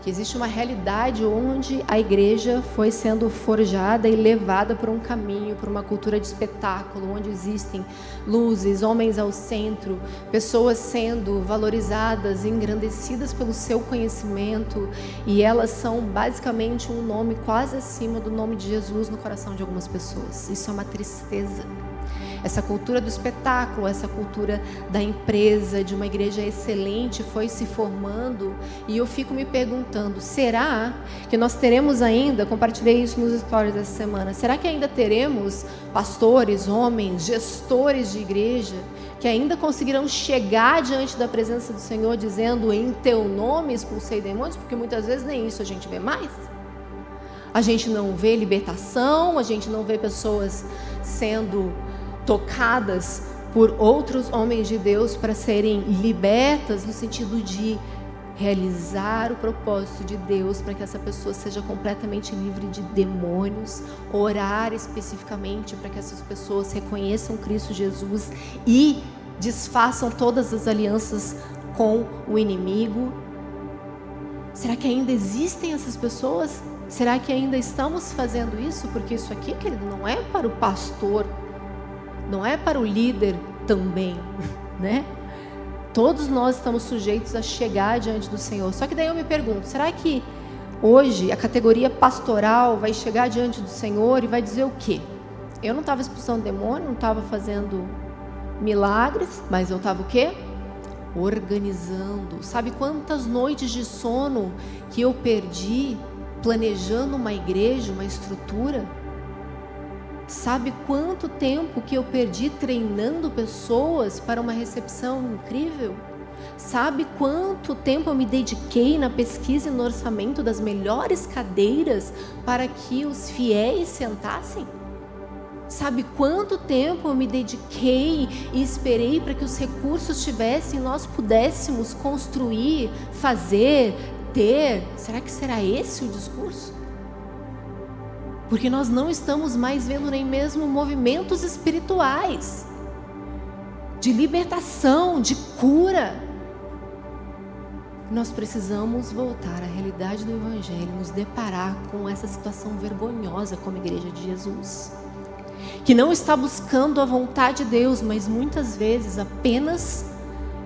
[SPEAKER 1] Que existe uma realidade onde a igreja foi sendo forjada e levada por um caminho, por uma cultura de espetáculo, onde existem luzes, homens ao centro, pessoas sendo valorizadas, engrandecidas pelo seu conhecimento, e elas são basicamente um nome quase acima do nome de Jesus no coração de algumas pessoas. Isso é uma tristeza. Essa cultura do espetáculo, essa cultura da empresa, de uma igreja excelente foi se formando, e eu fico me perguntando, será que nós teremos ainda, compartilhei isso nos stories dessa semana, será que ainda teremos pastores, homens, gestores de igreja, que ainda conseguirão chegar diante da presença do Senhor dizendo, em teu nome expulsei demônios? Porque muitas vezes nem isso a gente vê mais. A gente não vê libertação, a gente não vê pessoas sendo tocadas por outros homens de Deus para serem libertas no sentido de realizar o propósito de Deus para que essa pessoa seja completamente livre de demônios, orar especificamente para que essas pessoas reconheçam Cristo Jesus e desfaçam todas as alianças com o inimigo. Será que ainda existem essas pessoas? Será que ainda estamos fazendo isso? Porque isso aqui, querido, não é para o pastor, não é para o líder também, né? Todos nós estamos sujeitos a chegar diante do Senhor. Só que daí eu me pergunto, será que hoje a categoria pastoral vai chegar diante do Senhor e vai dizer o quê? Eu não estava expulsando demônio, não estava fazendo milagres, mas eu estava o quê? Organizando. Sabe quantas noites de sono que eu perdi planejando uma igreja, uma estrutura? Sabe quanto tempo que eu perdi treinando pessoas para uma recepção incrível? Sabe quanto tempo eu me dediquei na pesquisa e no orçamento das melhores cadeiras para que os fiéis sentassem? Sabe quanto tempo eu me dediquei e esperei para que os recursos estivessem e nós pudéssemos construir, fazer, ter? Será que será esse o discurso? Porque nós não estamos mais vendo nem mesmo movimentos espirituais de libertação, de cura. Nós precisamos voltar à realidade do Evangelho, nos deparar com essa situação vergonhosa como Igreja de Jesus, que não está buscando a vontade de Deus, mas muitas vezes apenas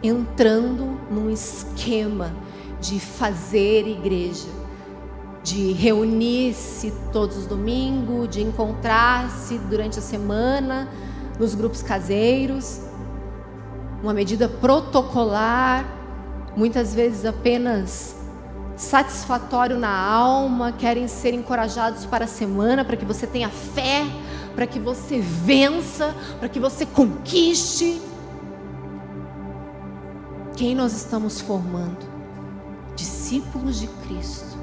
[SPEAKER 1] entrando num esquema de fazer igreja, de reunir-se todos os domingos, de encontrar-se durante a semana nos grupos caseiros, uma medida protocolar, muitas vezes apenas satisfatório na alma, querem ser encorajados para a semana, para que você tenha fé, para que você vença, para que você conquiste. Quem nós estamos formando? Discípulos de Cristo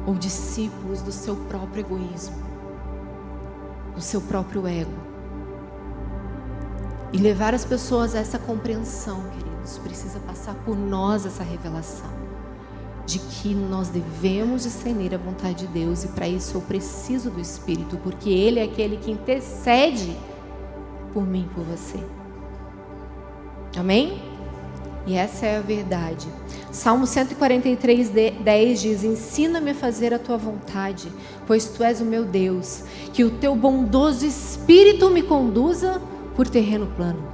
[SPEAKER 1] ou discípulos do seu próprio egoísmo, do seu próprio ego? E levar as pessoas a essa compreensão, queridos, precisa passar por nós essa revelação de que nós devemos discernir a vontade de Deus, e para isso eu preciso do Espírito, porque Ele é aquele que intercede por mim, por você. Amém? E essa é a verdade. Salmo 143, 10 diz: ensina-me a fazer a tua vontade, pois tu és o meu Deus. Que o teu bondoso Espírito me conduza por terreno plano.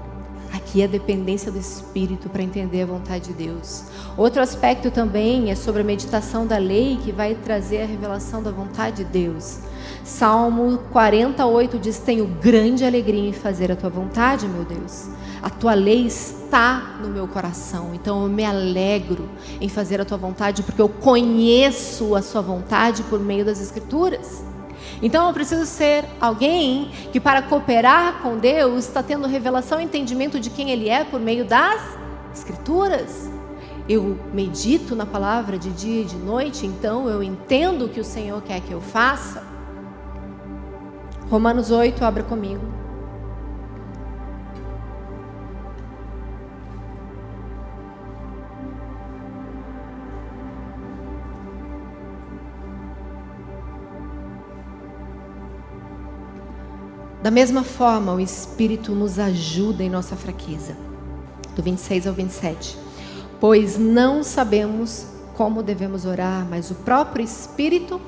[SPEAKER 1] Aqui é a dependência do Espírito para entender a vontade de Deus. Outro aspecto também é sobre a meditação da lei, que vai trazer a revelação da vontade de Deus. Salmo 48 diz: tenho grande alegria em fazer a tua vontade, meu Deus. A tua lei está no meu coração, então eu me alegro em fazer a tua vontade, porque eu conheço a sua vontade por meio das Escrituras. Então eu preciso ser alguém que, para cooperar com Deus, está tendo revelação e entendimento de quem Ele é por meio das Escrituras. Eu medito na palavra de dia e de noite, então eu entendo o que o Senhor quer que eu faça. Romanos 8, abra comigo. Da mesma forma, o Espírito nos ajuda em nossa fraqueza. Do 26 ao 27. Pois não sabemos como devemos orar, mas o próprio Espírito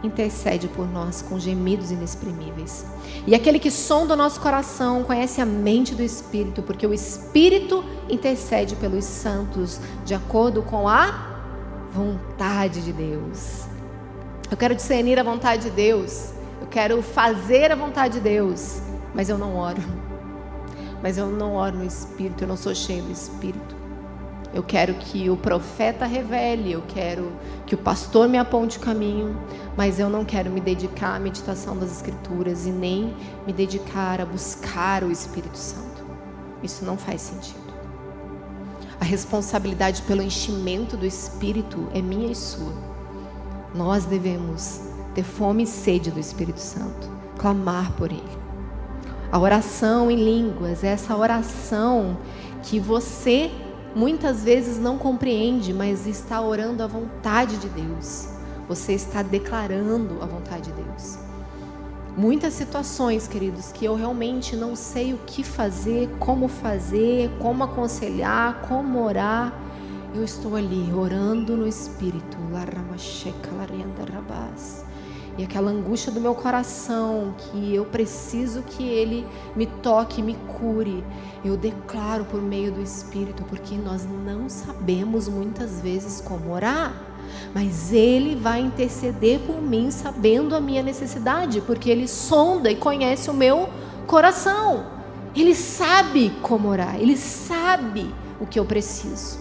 [SPEAKER 1] intercede por nós com gemidos inexprimíveis. E aquele que sonda o nosso coração conhece a mente do Espírito, porque o Espírito intercede pelos santos de acordo com a vontade de Deus. Eu quero discernir a vontade de Deus. Eu quero fazer a vontade de Deus, mas eu não oro. Mas eu não oro no Espírito, eu não sou cheio do Espírito. Eu quero que o profeta revele, eu quero que o pastor me aponte o caminho, mas eu não quero me dedicar à meditação das Escrituras e nem me dedicar a buscar o Espírito Santo. Isso não faz sentido. A responsabilidade pelo enchimento do Espírito é minha e sua. Nós devemos ter fome e sede do Espírito Santo, clamar por Ele. A oração em línguas é essa oração que você muitas vezes não compreende, mas está orando a vontade de Deus. Você está declarando a vontade de Deus. Muitas situações, queridos, que eu realmente não sei o que fazer, como aconselhar, como orar. Eu estou ali orando no Espírito. E aquela angústia do meu coração, que eu preciso que Ele me toque, me cure, eu declaro por meio do Espírito, porque nós não sabemos muitas vezes como orar, mas Ele vai interceder por mim, sabendo a minha necessidade, porque Ele sonda e conhece o meu coração. Ele sabe como orar, Ele sabe o que eu preciso.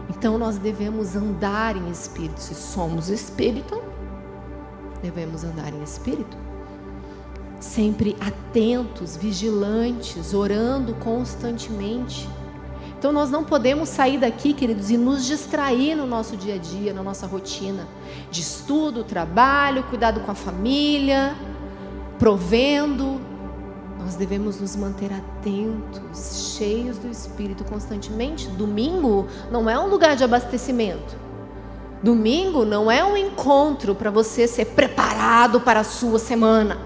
[SPEAKER 1] Então nós devemos andar em Espírito. Se somos Espírito, devemos andar em Espírito, sempre atentos, vigilantes, orando constantemente. Então nós não podemos sair daqui, queridos, e nos distrair no nosso dia a dia, na nossa rotina de estudo, trabalho, cuidado com a família, provendo. Nós devemos nos manter atentos, cheios do Espírito constantemente. Domingo não é um lugar de abastecimento. Domingo não é um encontro para você ser preparado para a sua semana.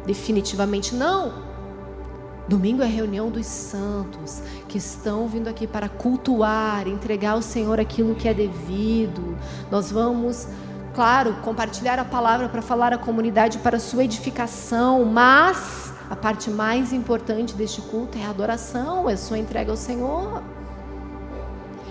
[SPEAKER 1] Definitivamente não. Domingo é a reunião dos santos que estão vindo aqui para cultuar, entregar ao Senhor aquilo que é devido. Nós vamos, claro, compartilhar a palavra para falar à comunidade para a sua edificação, mas a parte mais importante deste culto é a adoração, é a sua entrega ao Senhor.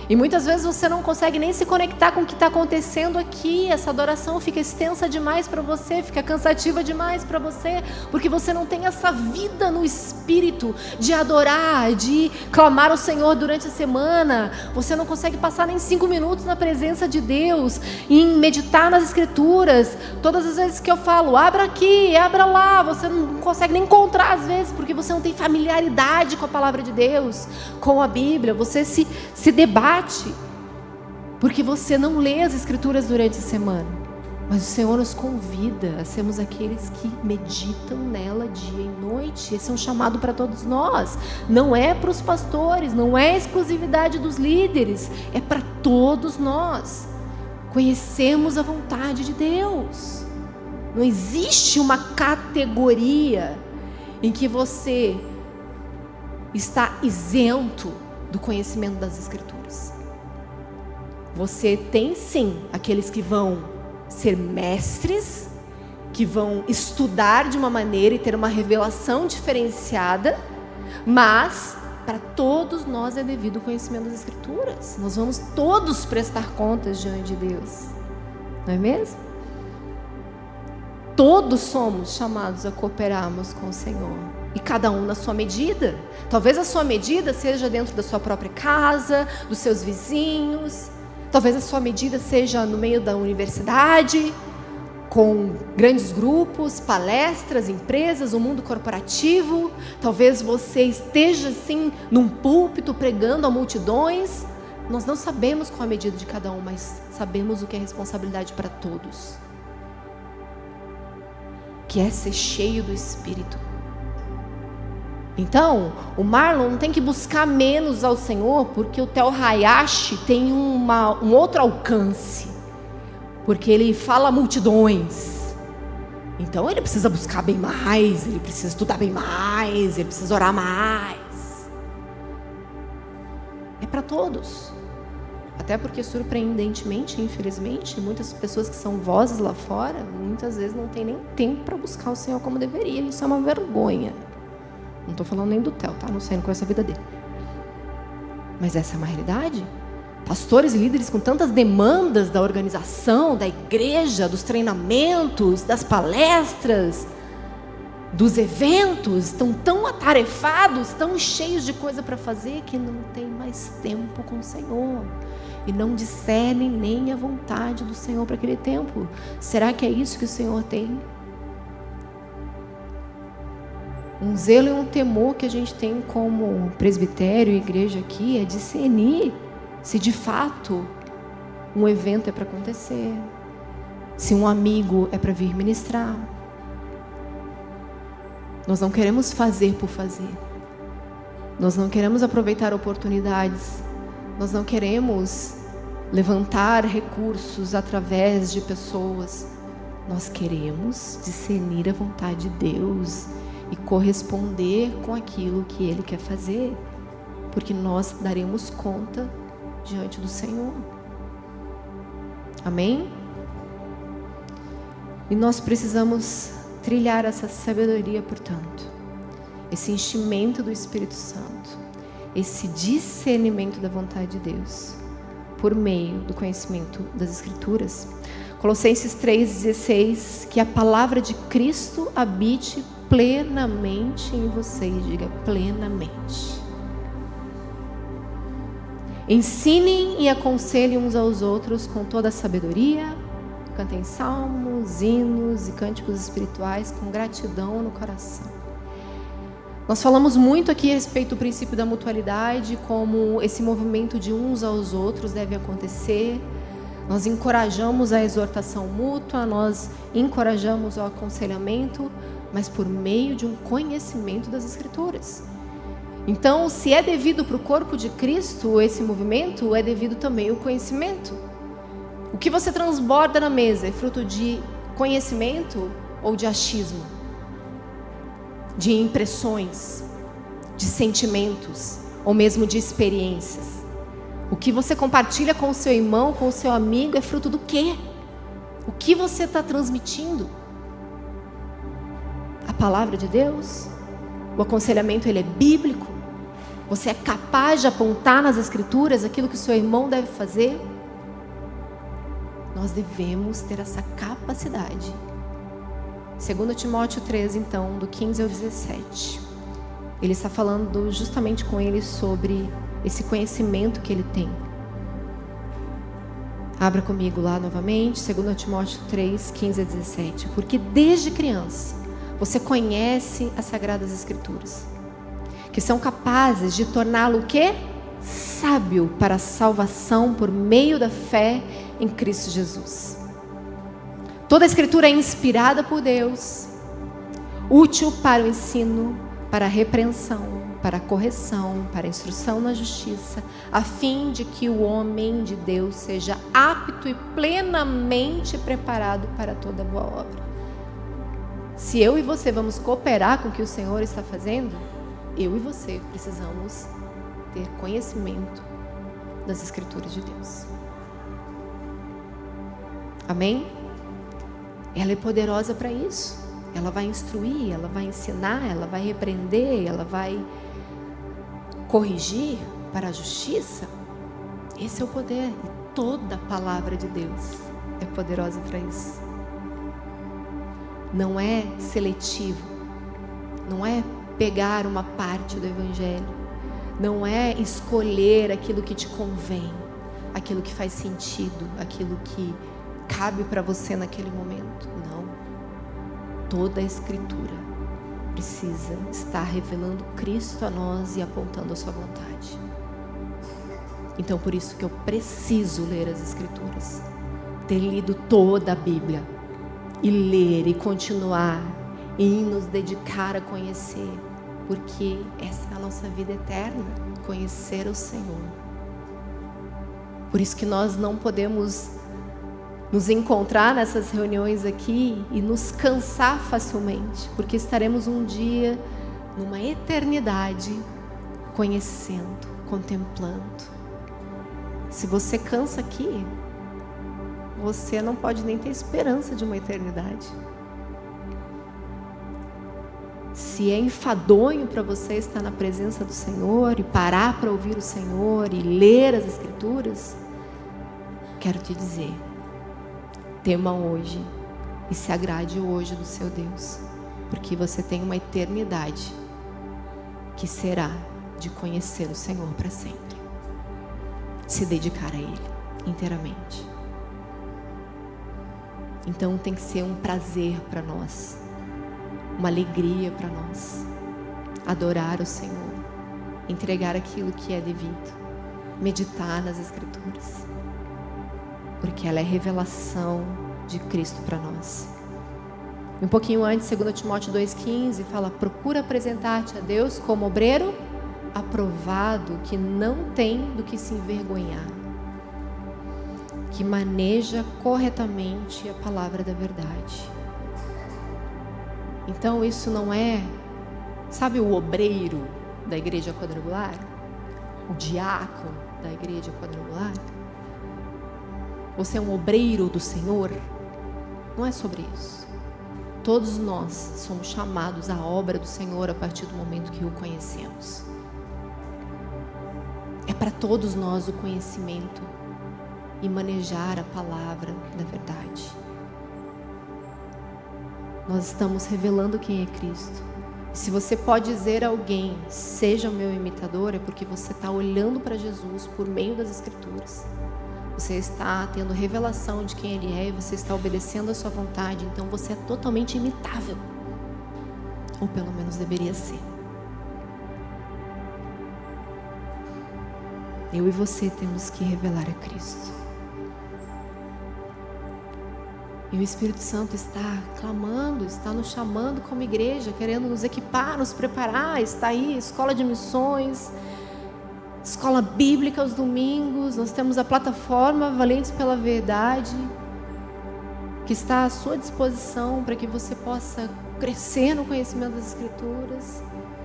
[SPEAKER 1] E muitas vezes você não consegue nem se conectar com o que está acontecendo aqui. Essa adoração fica extensa demais para você, fica cansativa demais para você, porque você não tem essa vida no Espírito de adorar, de clamar ao Senhor durante a semana. Você não consegue passar nem 5 minutos na presença de Deus, em meditar nas Escrituras. Todas as vezes que eu falo, abra aqui, abra lá, você não consegue nem encontrar às vezes, porque você não tem familiaridade com a palavra de Deus, com a Bíblia. Você se debate, porque você não lê as Escrituras durante a semana. Mas o Senhor nos convida a sermos aqueles que meditam nela dia e noite. Esse é um chamado para todos nós. Não é para os pastores, não é exclusividade dos líderes, é para todos nós. Conhecemos a vontade de Deus. Não existe uma categoria em que você está isento do conhecimento das Escrituras. Você tem sim aqueles que vão ser mestres, que vão estudar de uma maneira e ter uma revelação diferenciada, mas para todos nós é devido o conhecimento das Escrituras. Nós vamos todos prestar contas diante de Deus, não é mesmo? Todos somos chamados a cooperarmos com o Senhor, e cada um na sua medida. Talvez a sua medida seja dentro da sua própria casa, dos seus vizinhos. Talvez a sua medida seja no meio da universidade, com grandes grupos, palestras, empresas, o mundo corporativo. Talvez você esteja assim num púlpito pregando a multidões. Nós não sabemos qual a medida de cada um, mas sabemos o que é responsabilidade para todos, que é ser cheio do Espírito. Então, o Marlon não tem que buscar menos ao Senhor porque o Theo Hayashi tem um outro alcance, porque ele fala a multidões. Então ele precisa buscar bem mais, ele precisa estudar bem mais, ele precisa orar mais. É para todos. Até porque, surpreendentemente, infelizmente, muitas pessoas que são vozes lá fora, muitas vezes não tem nem tempo para buscar o Senhor como deveria. Isso é uma vergonha. Não estou falando nem do Theo, tá? Não sei, não conheço a vida dele. Mas essa é uma realidade. Pastores e líderes com tantas demandas da organização, da igreja, dos treinamentos, das palestras, dos eventos, estão tão atarefados, tão cheios de coisa para fazer, que não tem mais tempo com o Senhor. E não discernem nem a vontade do Senhor para aquele tempo. Será que é isso que o Senhor tem? Um zelo e um temor que a gente tem como presbitério e igreja aqui é discernir se de fato um evento é para acontecer, se um amigo é para vir ministrar. Nós não queremos fazer por fazer. Nós não queremos aproveitar oportunidades. Nós não queremos levantar recursos através de pessoas. Nós queremos discernir a vontade de Deus e corresponder com aquilo que Ele quer fazer, porque nós daremos conta diante do Senhor. Amém? E nós precisamos trilhar essa sabedoria, portanto, esse enchimento do Espírito Santo, esse discernimento da vontade de Deus, por meio do conhecimento das Escrituras. Colossenses 3,16, que a palavra de Cristo habite plenamente em vocês, diga plenamente. Ensinem e aconselhem uns aos outros com toda a sabedoria, cantem salmos, hinos e cânticos espirituais com gratidão no coração. Nós falamos muito aqui a respeito do princípio da mutualidade, como esse movimento de uns aos outros deve acontecer. Nós encorajamos a exortação mútua, nós encorajamos o aconselhamento, mas por meio de um conhecimento das Escrituras. Então, se é devido para o corpo de Cristo esse movimento, é devido também ao conhecimento. O que você transborda na mesa é fruto de conhecimento ou de achismo? De impressões, de sentimentos, ou mesmo de experiências? O que você compartilha com o seu irmão, com o seu amigo, é fruto do quê? O que você está transmitindo? A palavra de Deus? O aconselhamento, ele é bíblico? Você é capaz de apontar nas Escrituras aquilo que o seu irmão deve fazer? Nós devemos ter essa capacidade. 2 Timóteo 3, então, do 15 ao 17. Ele está falando justamente com ele sobre esse conhecimento que ele tem. Abra comigo lá novamente, 2 Timóteo 3, 15 a 17. Porque desde criança você conhece as Sagradas Escrituras, que são capazes de torná-lo o quê? Sábio para a salvação por meio da fé em Cristo Jesus. Toda a Escritura é inspirada por Deus, útil para o ensino, para a repreensão, para a correção, para a instrução na justiça, a fim de que o homem de Deus seja apto e plenamente preparado para toda boa obra. Se eu e você vamos cooperar com o que o Senhor está fazendo, eu e você precisamos ter conhecimento das Escrituras de Deus. Amém? Ela é poderosa para isso. Ela vai instruir, ela vai ensinar, ela vai repreender, ela vai corrigir para a justiça. Esse é o poder. E toda a palavra de Deus é poderosa para isso. Não é seletivo. Não é pegar uma parte do Evangelho. Não é escolher aquilo que te convém, aquilo que faz sentido, aquilo que cabe para você naquele momento. Não. Toda a Escritura precisa estar revelando Cristo a nós e apontando a sua vontade. Então, por isso que eu preciso ler as Escrituras, ter lido toda a Bíblia, e ler e continuar, e nos dedicar a conhecer, porque essa é a nossa vida eterna, conhecer o Senhor. Por isso que nós não podemos nos encontrar nessas reuniões aqui e nos cansar facilmente, porque estaremos um dia, numa eternidade, conhecendo, contemplando. Se você cansa aqui, você não pode nem ter esperança de uma eternidade. Se é enfadonho para você estar na presença do Senhor e parar para ouvir o Senhor e ler as Escrituras, quero te dizer, tema hoje e se agrade hoje do seu Deus, porque você tem uma eternidade que será de conhecer o Senhor para sempre, se dedicar a Ele inteiramente. Então tem que ser um prazer para nós, uma alegria para nós, adorar o Senhor, entregar aquilo que é devido, meditar nas Escrituras, porque ela é revelação de Cristo para nós. Um pouquinho antes, 2 Timóteo 2,15, fala: procura apresentar-te a Deus como obreiro aprovado, que não tem do que se envergonhar, que maneja corretamente a palavra da verdade. Então isso não é, sabe, o obreiro da igreja quadrangular? O diácono da igreja quadrangular? Você é um obreiro do Senhor? Não é sobre isso. Todos nós somos chamados à obra do Senhor a partir do momento que o conhecemos. É para todos nós o conhecimento e manejar a palavra da verdade. Nós estamos revelando quem é Cristo. E se você pode dizer a alguém, seja o meu imitador, é porque você está olhando para Jesus por meio das Escrituras. Você está tendo revelação de quem Ele é e você está obedecendo a sua vontade. Então você é totalmente imitável. Ou pelo menos deveria ser. Eu e você temos que revelar a Cristo. E o Espírito Santo está clamando, está nos chamando como igreja, querendo nos equipar, nos preparar. Está aí, escola de missões, escola bíblica aos domingos. Nós temos a plataforma Valentes pela Verdade, que está à sua disposição para que você possa crescer no conhecimento das Escrituras,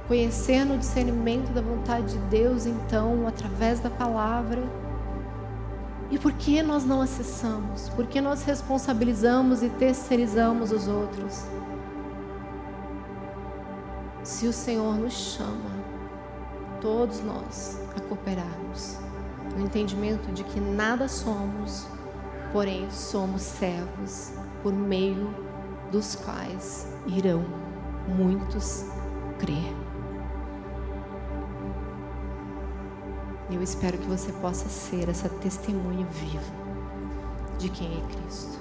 [SPEAKER 1] conhecer no discernimento da vontade de Deus, então, através da palavra. E por que nós não acessamos? Por que nós responsabilizamos e terceirizamos os outros? Se o Senhor nos chama, todos nós, a cooperarmos, no entendimento de que nada somos, porém somos servos, por meio dos quais irão muitos crer. Eu espero que você possa ser essa testemunha viva de quem é Cristo.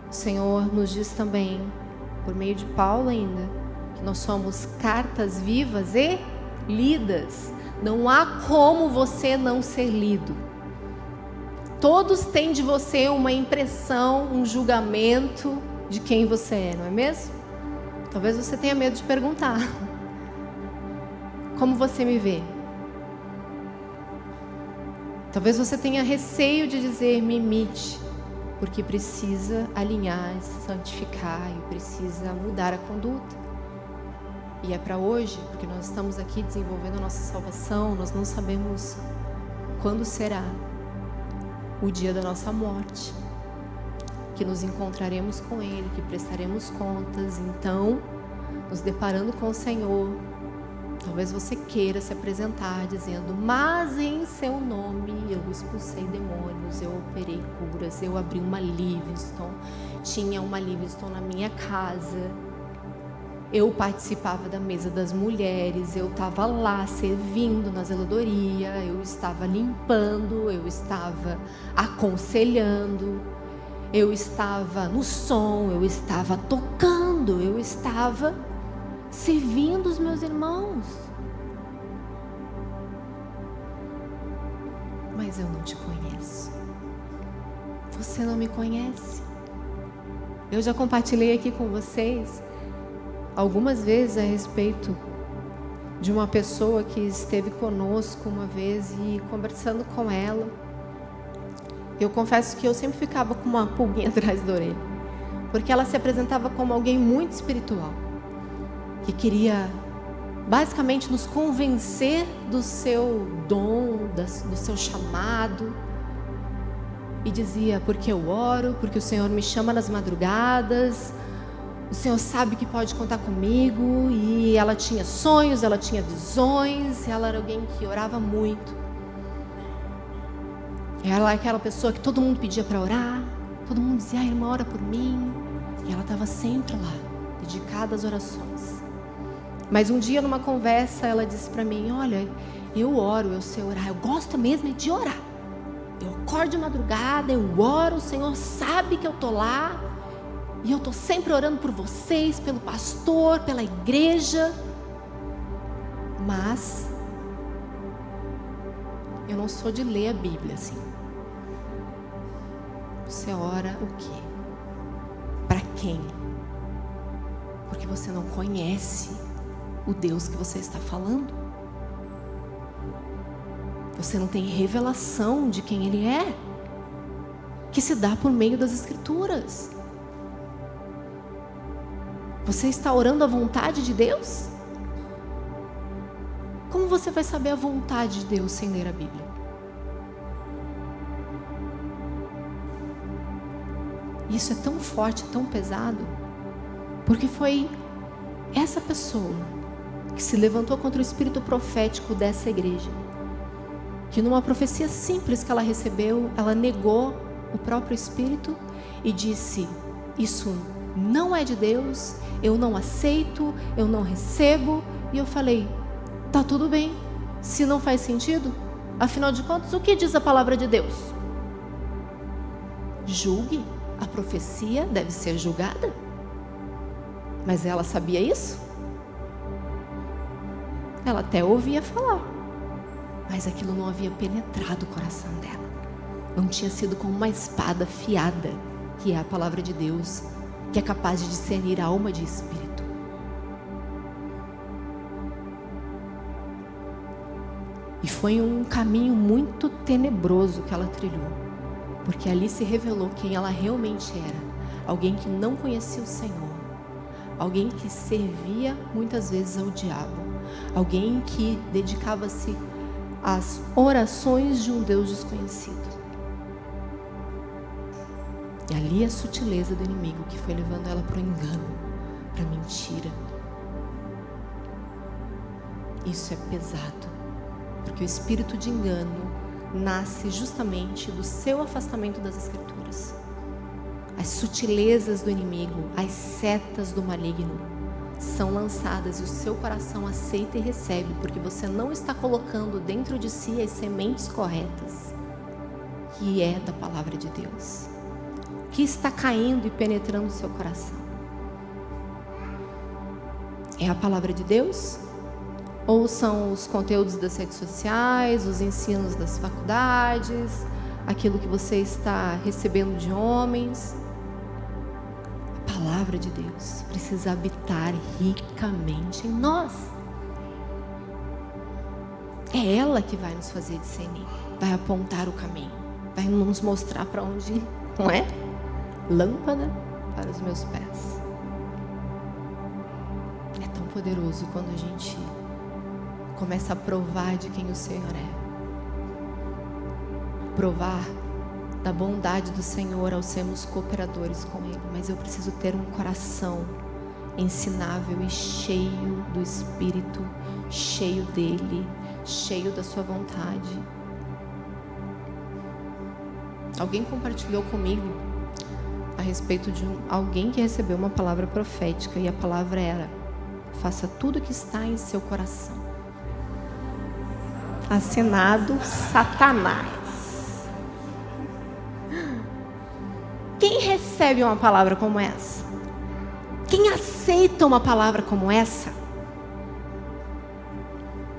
[SPEAKER 1] O Senhor nos diz também, por meio de Paulo ainda, que nós somos cartas vivas e lidas. Não há como você não ser lido. Todos têm de você uma impressão, um julgamento de quem você é, não é mesmo? Talvez você tenha medo de perguntar: como você me vê? Talvez você tenha receio de dizer, me imite, porque precisa alinhar, santificar e precisa mudar a conduta. E é para hoje, porque nós estamos aqui desenvolvendo a nossa salvação. Nós não sabemos quando será o dia da nossa morte, que nos encontraremos com Ele, que prestaremos contas. Então, nos deparando com o Senhor, talvez você queira se apresentar dizendo: mas em seu nome eu expulsei demônios, eu operei curas, eu abri uma Livingston, tinha uma Livingston na minha casa, eu participava da mesa das mulheres, eu estava lá servindo na zeladoria, eu estava limpando, eu estava aconselhando, eu estava no som, eu estava tocando, eu estava servindo os meus irmãos. Mas eu não te conheço. Você não me conhece. Eu já compartilhei aqui com vocês algumas vezes a respeito de uma pessoa que esteve conosco uma vez, e conversando com ela, eu confesso que eu sempre ficava com uma pulguinha atrás da orelha, porque ela se apresentava como alguém muito espiritual, que queria basicamente nos convencer do seu dom, do seu chamado, e dizia: porque eu oro, porque o Senhor me chama nas madrugadas, o Senhor sabe que pode contar comigo. E ela tinha sonhos, ela tinha visões, ela era alguém que orava muito. Ela é aquela pessoa que todo mundo pedia para orar, todo mundo dizia: irmã, ora por mim. E ela estava sempre lá, dedicada às orações. Mas um dia, numa conversa, ela disse para mim: olha, eu oro, eu sei orar, eu gosto mesmo de orar. Eu acordo de madrugada, eu oro, o Senhor sabe que eu estou lá, e eu estou sempre orando por vocês, pelo pastor, pela igreja. Mas eu não sou de ler a Bíblia assim. Você ora o quê? Para quem? Porque você não conhece o Deus que você está falando. Você não tem revelação de quem Ele é, que se dá por meio das Escrituras. Você está orando a vontade de Deus? Como você vai saber a vontade de Deus sem ler a Bíblia? Isso é tão forte, tão pesado, porque foi essa pessoa que se levantou contra o espírito profético dessa igreja, que numa profecia simples que ela recebeu, ela negou o próprio espírito e disse: isso não é de Deus, eu não aceito, eu não recebo. E eu falei: tá tudo bem, se não faz sentido, afinal de contas, o que diz a palavra de Deus? Julgue, a profecia deve ser julgada. Mas ela sabia isso? Ela até ouvia falar, mas aquilo não havia penetrado o coração dela. Não tinha sido como uma espada afiada, que é a palavra de Deus, que é capaz de discernir alma de espírito. E foi um caminho muito tenebroso que ela trilhou, porque ali se revelou quem ela realmente era. Alguém que não conhecia o Senhor, alguém que servia muitas vezes ao diabo, alguém que dedicava-se às orações de um Deus desconhecido. E ali a sutileza do inimigo que foi levando ela para o engano, para a mentira. Isso é pesado, porque o espírito de engano nasce justamente do seu afastamento das Escrituras. As sutilezas do inimigo, as setas do maligno são lançadas e o seu coração aceita e recebe, porque você não está colocando dentro de si as sementes corretas, que é da palavra de Deus, que está caindo e penetrando o seu coração. É a palavra de Deus? Ou são os conteúdos das redes sociais, os ensinos das faculdades, aquilo que você está recebendo de homens? A palavra de Deus precisa habitar ricamente em nós. É ela que vai nos fazer discernir, vai apontar o caminho, vai nos mostrar para onde ir, não é? Lâmpada para os meus pés. É tão poderoso quando a gente começa a provar de quem o Senhor é. Provar da bondade do Senhor ao sermos cooperadores com Ele. Mas eu preciso ter um coração ensinável e cheio do Espírito, cheio dEle, cheio da sua vontade. Alguém compartilhou comigo a respeito de alguém que recebeu uma palavra profética, e a palavra era: faça tudo o que está em seu coração. Assinado Satanás. Quem recebe uma palavra como essa? Quem aceita uma palavra como essa?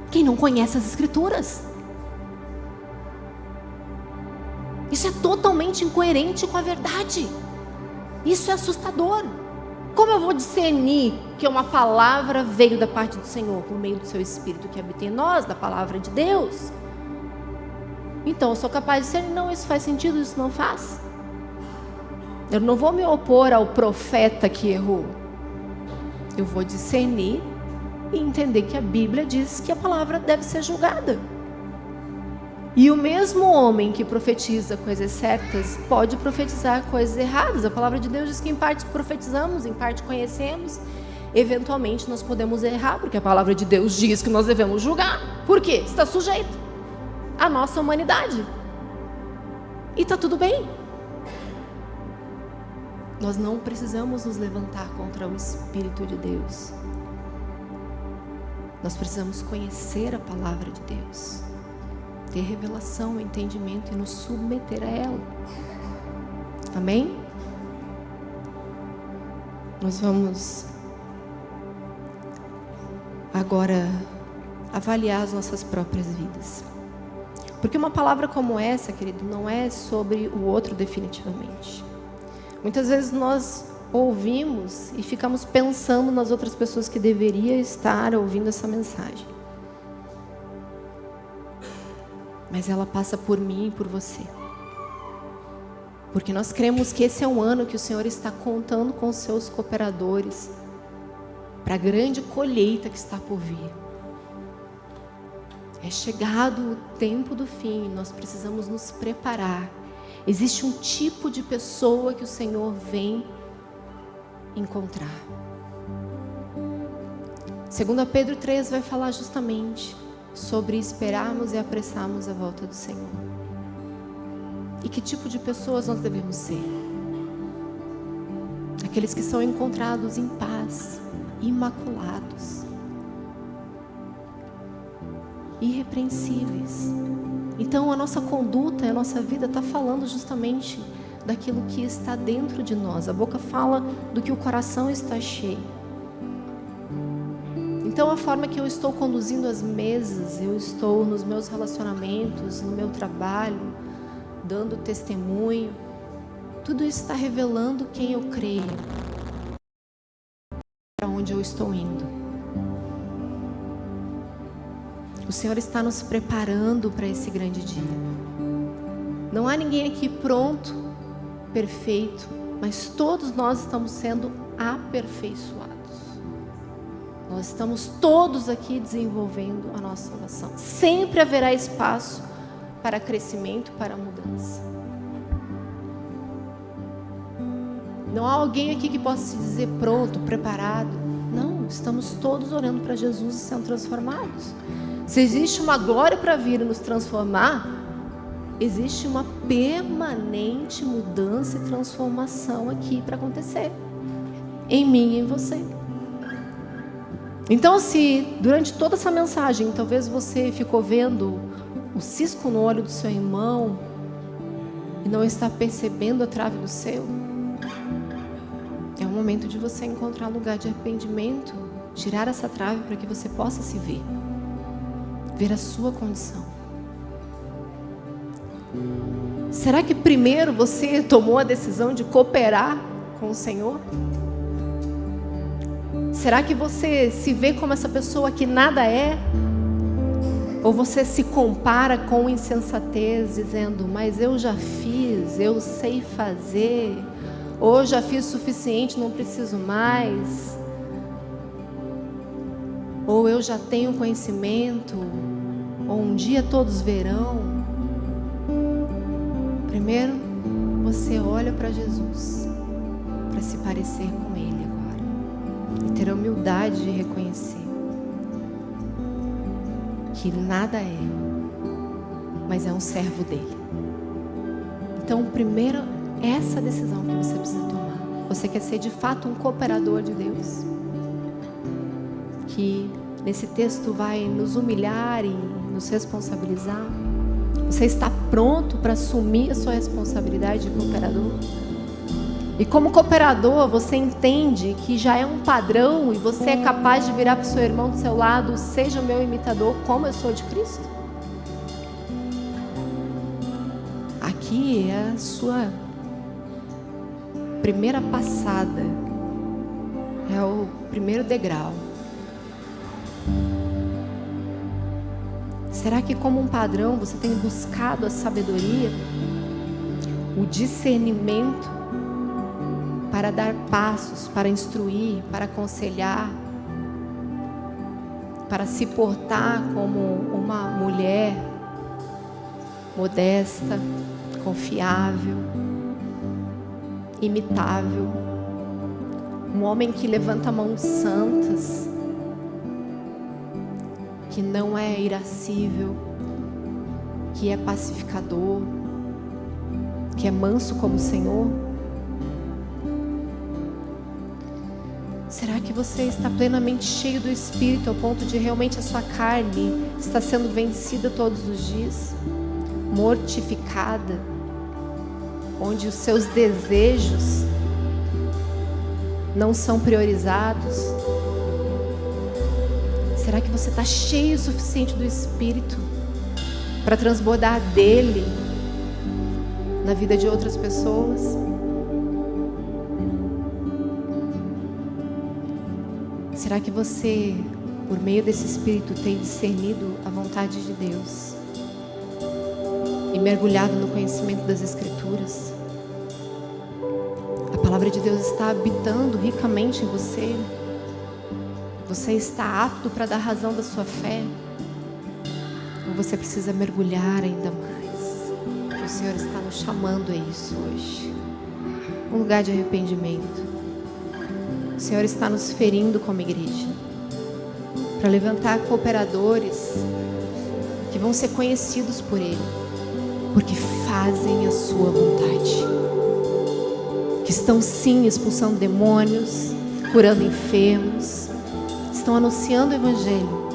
[SPEAKER 1] Quem não conhece as Escrituras. Isso é totalmente incoerente com a verdade. Isso é assustador. Como eu vou discernir que uma palavra veio da parte do Senhor por meio do seu Espírito que habita em nós, da palavra de Deus? Então eu sou capaz de discernir: não, isso faz sentido, isso não faz. Eu não vou me opor ao profeta que errou. Eu vou discernir e entender que a Bíblia diz que a palavra deve ser julgada. E o mesmo homem que profetiza coisas certas pode profetizar coisas erradas. A palavra de Deus diz que em parte profetizamos, em parte conhecemos. Eventualmente nós podemos errar, porque a palavra de Deus diz que nós devemos julgar. Por quê? Está sujeito à nossa humanidade. E está tudo bem. Nós não precisamos nos levantar contra o Espírito de Deus. Nós precisamos conhecer a palavra de Deus, ter revelação, entendimento e nos submeter a ela. Amém? Nós vamos agora avaliar as nossas próprias vidas. Porque uma palavra como essa, querido, não é sobre o outro definitivamente. Muitas vezes nós ouvimos e ficamos pensando nas outras pessoas que deveriam estar ouvindo essa mensagem. Mas ela passa por mim e por você. Porque nós cremos que esse é um ano que o Senhor está contando com os seus cooperadores para a grande colheita que está por vir. É chegado o tempo do fim, nós precisamos nos preparar. Existe um tipo de pessoa que o Senhor vem encontrar. 2 Pedro 3 vai falar justamente sobre esperarmos e apressarmos a volta do Senhor. E que tipo de pessoas nós devemos ser? Aqueles que são encontrados em paz, imaculados, irrepreensíveis. Então a nossa conduta, a nossa vida está falando justamente daquilo que está dentro de nós. A boca fala do que o coração está cheio. Então a forma que eu estou conduzindo as mesas, eu estou nos meus relacionamentos, no meu trabalho, dando testemunho, tudo isso está revelando quem eu creio, para onde eu estou indo. O Senhor está nos preparando para esse grande dia. Não há ninguém aqui pronto, perfeito, mas todos nós estamos sendo aperfeiçoados. Nós estamos todos aqui desenvolvendo a nossa salvação. Sempre haverá espaço para crescimento, para mudança. Não há alguém aqui que possa se dizer pronto, preparado. Não, estamos todos orando para Jesus e sendo transformados. Se existe uma glória para vir e nos transformar, existe uma permanente mudança e transformação aqui para acontecer. Em mim e em você. Então, se durante toda essa mensagem, talvez você ficou vendo o cisco no olho do seu irmão e não está percebendo a trave do seu, é o momento de você encontrar lugar de arrependimento, tirar essa trave para que você possa se ver a sua condição. Será que primeiro você tomou a decisão de cooperar com o Senhor? Será que você se vê como essa pessoa que nada é? Ou você se compara com insensatez, dizendo: mas eu já fiz, eu sei fazer, ou já fiz o suficiente, não preciso mais? ou eu já tenho conhecimento, ou um dia todos verão. Primeiro, você olha para Jesus, para se parecer com Ele agora, e ter a humildade de reconhecer que nada é, mas é um servo dele. Então, primeiro, essa decisão que você precisa tomar. Você quer ser de fato um cooperador de Deus? Que nesse texto vai nos humilhar e nos responsabilizar. Você está pronto para assumir a sua responsabilidade de cooperador? E como cooperador, você entende que já é um padrão e você é capaz de virar para o seu irmão do seu lado: seja o meu imitador como eu sou de Cristo? Aqui é a sua primeira passada, é o primeiro degrau. Será que como um padrão você tem buscado a sabedoria, o discernimento para dar passos, para instruir, para aconselhar, para se portar como uma mulher modesta, confiável, imitável, um homem que levanta mãos santas, que não é irascível, que é pacificador, que é manso como o Senhor? Será que você está plenamente cheio do Espírito ao ponto de realmente a sua carne está sendo vencida todos os dias, mortificada, onde os seus desejos não são priorizados? Será que você está cheio o suficiente do Espírito para transbordar dele na vida de outras pessoas? Será que você, por meio desse Espírito, tem discernido a vontade de Deus e mergulhado no conhecimento das Escrituras? A palavra de Deus está habitando ricamente em você? Você está apto para dar razão da sua fé? Ou você precisa mergulhar ainda mais? O Senhor está nos chamando a isso hoje. Um lugar de arrependimento. O Senhor está nos ferindo como igreja, para levantar cooperadores que vão ser conhecidos por Ele, porque fazem a sua vontade, que estão sim expulsando demônios, curando enfermos, estão anunciando o Evangelho,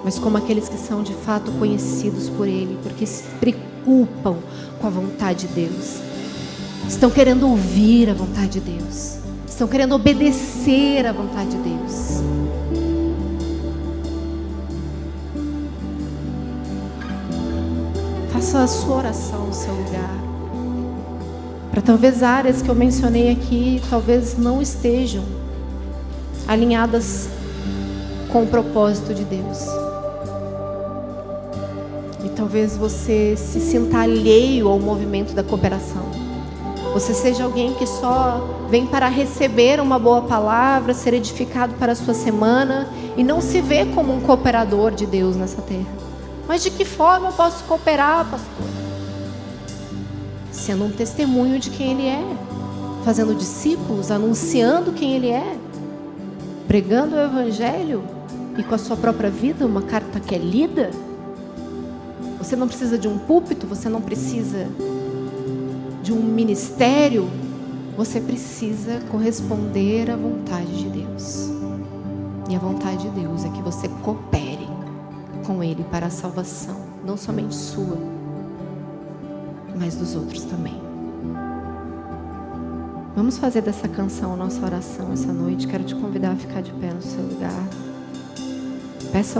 [SPEAKER 1] mas como aqueles que são de fato conhecidos por Ele, porque se preocupam com a vontade de Deus, estão querendo ouvir a vontade de Deus, estão querendo obedecer à vontade de Deus. Faça a sua oração no seu lugar. Para talvez áreas que eu mencionei aqui, talvez não estejam alinhadas com o propósito de Deus. E talvez você se sinta alheio ao movimento da cooperação. Você seja alguém que só vem para receber uma boa palavra, ser edificado para a sua semana e não se vê como um cooperador de Deus nessa terra. Mas de que forma eu posso cooperar, pastor? Sendo um testemunho de quem Ele é, fazendo discípulos, anunciando quem Ele é, pregando o Evangelho e com a sua própria vida, uma carta que é lida. Você não precisa de um púlpito, você não precisa de um ministério, você precisa corresponder à vontade de Deus. E a vontade de Deus é que você coopere com Ele para a salvação, não somente sua, mas dos outros também. Vamos fazer dessa canção a nossa oração essa noite. Quero te convidar a ficar de pé no seu lugar. Peça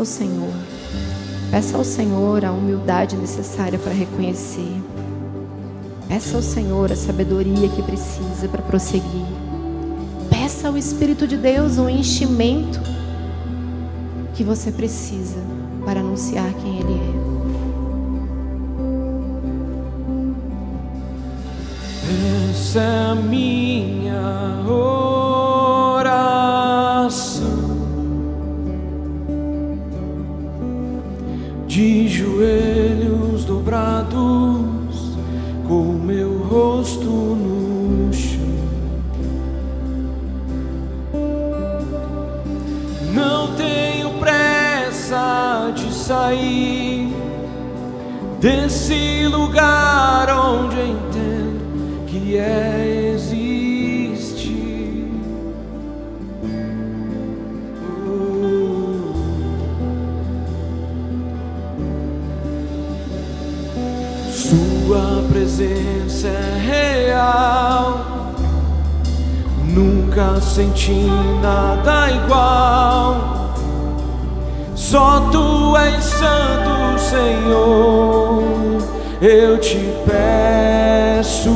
[SPEAKER 1] ao Senhor a humildade necessária para reconhecer. Peça ao Senhor a sabedoria que precisa para prosseguir. Peça ao Espírito de Deus o enchimento que você precisa para anunciar quem Ele é.
[SPEAKER 2] Essa é a minha oração, de joelhos dobrados, com meu rosto no chão. Não tenho pressa de sair desse lugar onde entendo que é existir. Sua presença é real, nunca senti nada igual. Só Tu és santo, Senhor, eu te peço.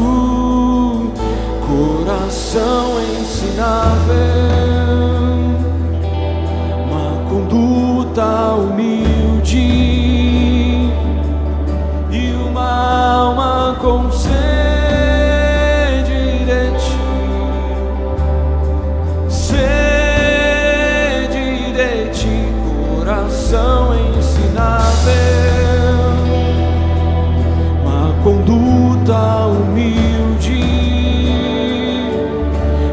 [SPEAKER 2] Coração ensinável, uma conduta humilde e uma alma com sede de Ti. Sede de Ti, coração ensinável, uma conduta humilde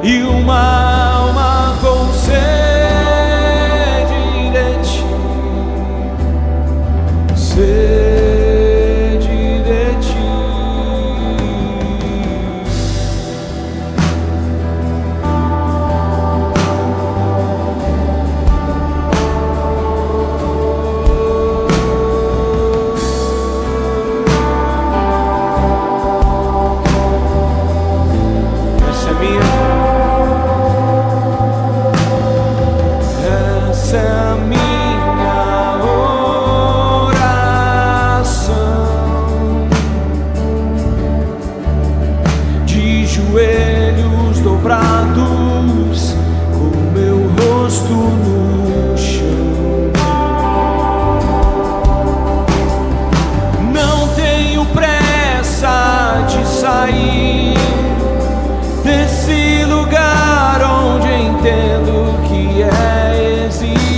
[SPEAKER 2] e uma alma com sede de Ti. Sede de Ti. Essa é minha. Essa é a minha oração, de joelhos dobrados, com meu rosto no chão. Não tenho pressa de sair desse lugar onde entendo que é existir.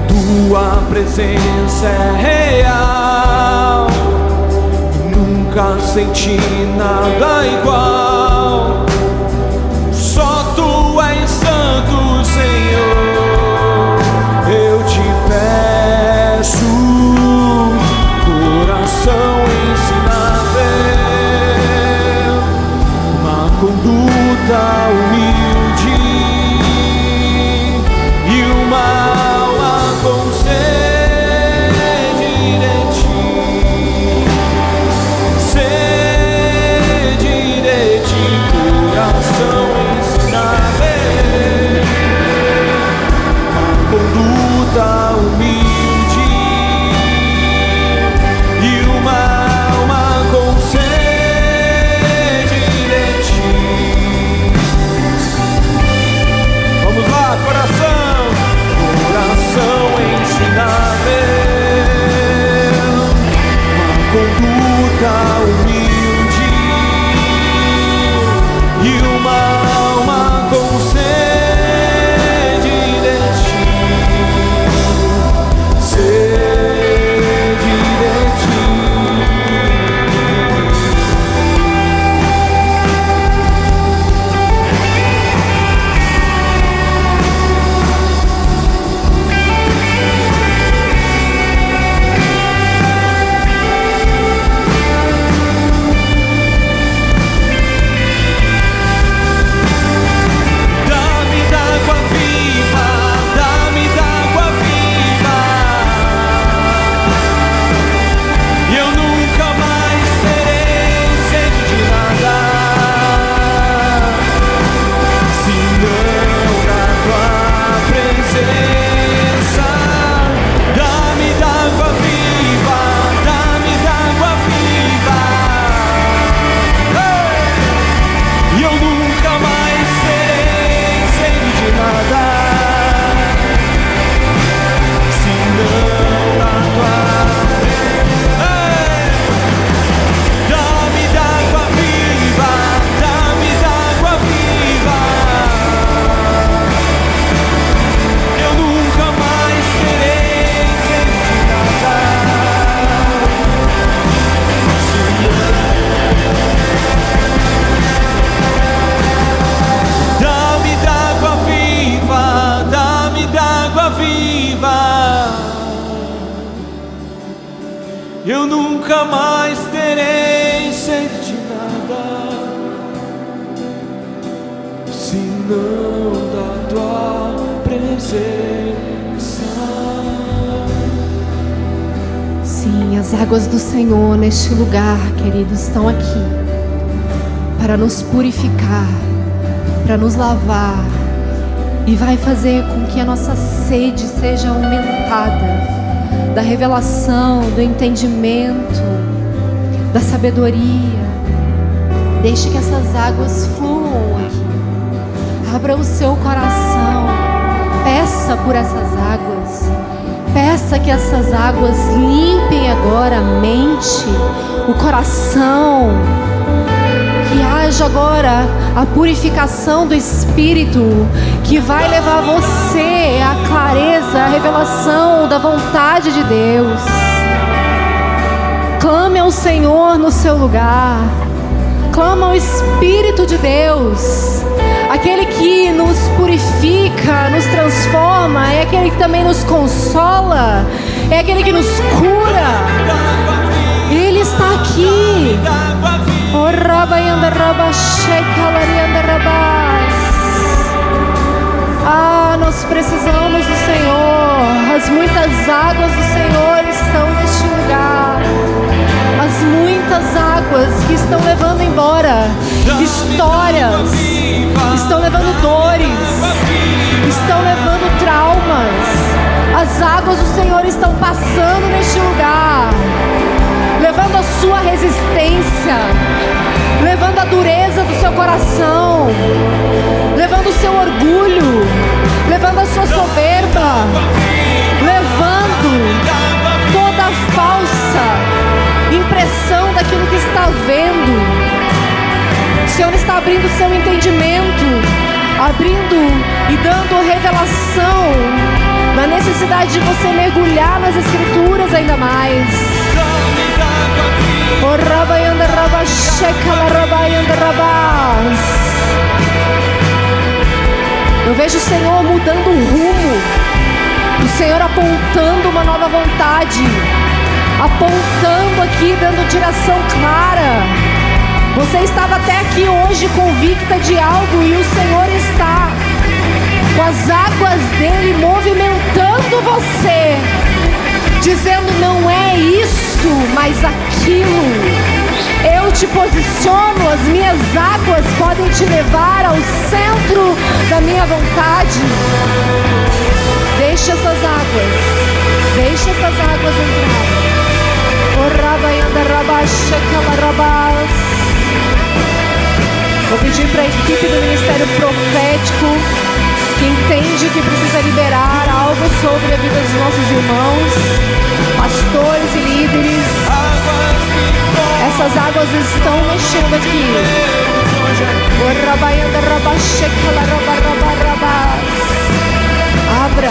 [SPEAKER 2] Tua presença é real, nunca senti nada igual. Só Tu és santo, Senhor, eu te peço. Coração ensinável, uma conduta humilde e uma alma com sede de Ti. Sede de Ti, coração ensinável, uma conduta humilde e uma alma com sede de Ti. nunca mais terei sede de nada, senão da tua presença.
[SPEAKER 1] Sim, as águas do Senhor neste lugar, queridos, estão aqui para nos purificar, para nos lavar, e vai fazer com que a nossa sede seja aumentada da revelação, do entendimento, da sabedoria. Deixe que essas águas fluam aqui. Abra o seu coração, peça por essas águas. Peça que essas águas limpem agora a mente, o coração. Que haja agora a purificação do Espírito, que vai levar você à clareza, à revelação da vontade de Deus. Clame ao Senhor no seu lugar. Clama ao Espírito de Deus. Aquele que nos purifica, nos transforma, é aquele que também nos consola, é aquele que nos cura. Ele está aqui. Ah, nós precisamos do Senhor. As muitas águas do Senhor estão neste lugar. As muitas águas que estão levando embora histórias, estão levando dores, estão levando traumas. As águas do Senhor estão passando neste lugar, levando a sua resistência, levando a dureza do seu coração, levando o seu orgulho, levando a sua soberba, levando toda a falsa impressão daquilo que está vendo. O Senhor está abrindo o seu entendimento, abrindo e dando revelação na necessidade de você mergulhar nas Escrituras ainda mais. Eu vejo o Senhor mudando o rumo, o Senhor apontando uma nova vontade, apontando aqui, dando direção clara. Você estava até aqui hoje convicta de algo, e o Senhor está com as águas dele movimentando você, dizendo: não é isso, mas aquilo. Eu te posiciono, as minhas águas podem te levar ao centro da minha vontade. Deixa essas águas entrar. Vou pedir para a equipe do Ministério Profético, que entende que precisa liberar algo sobre a vida dos nossos irmãos, pastores e líderes. Essas águas estão mexendo aqui. Abra.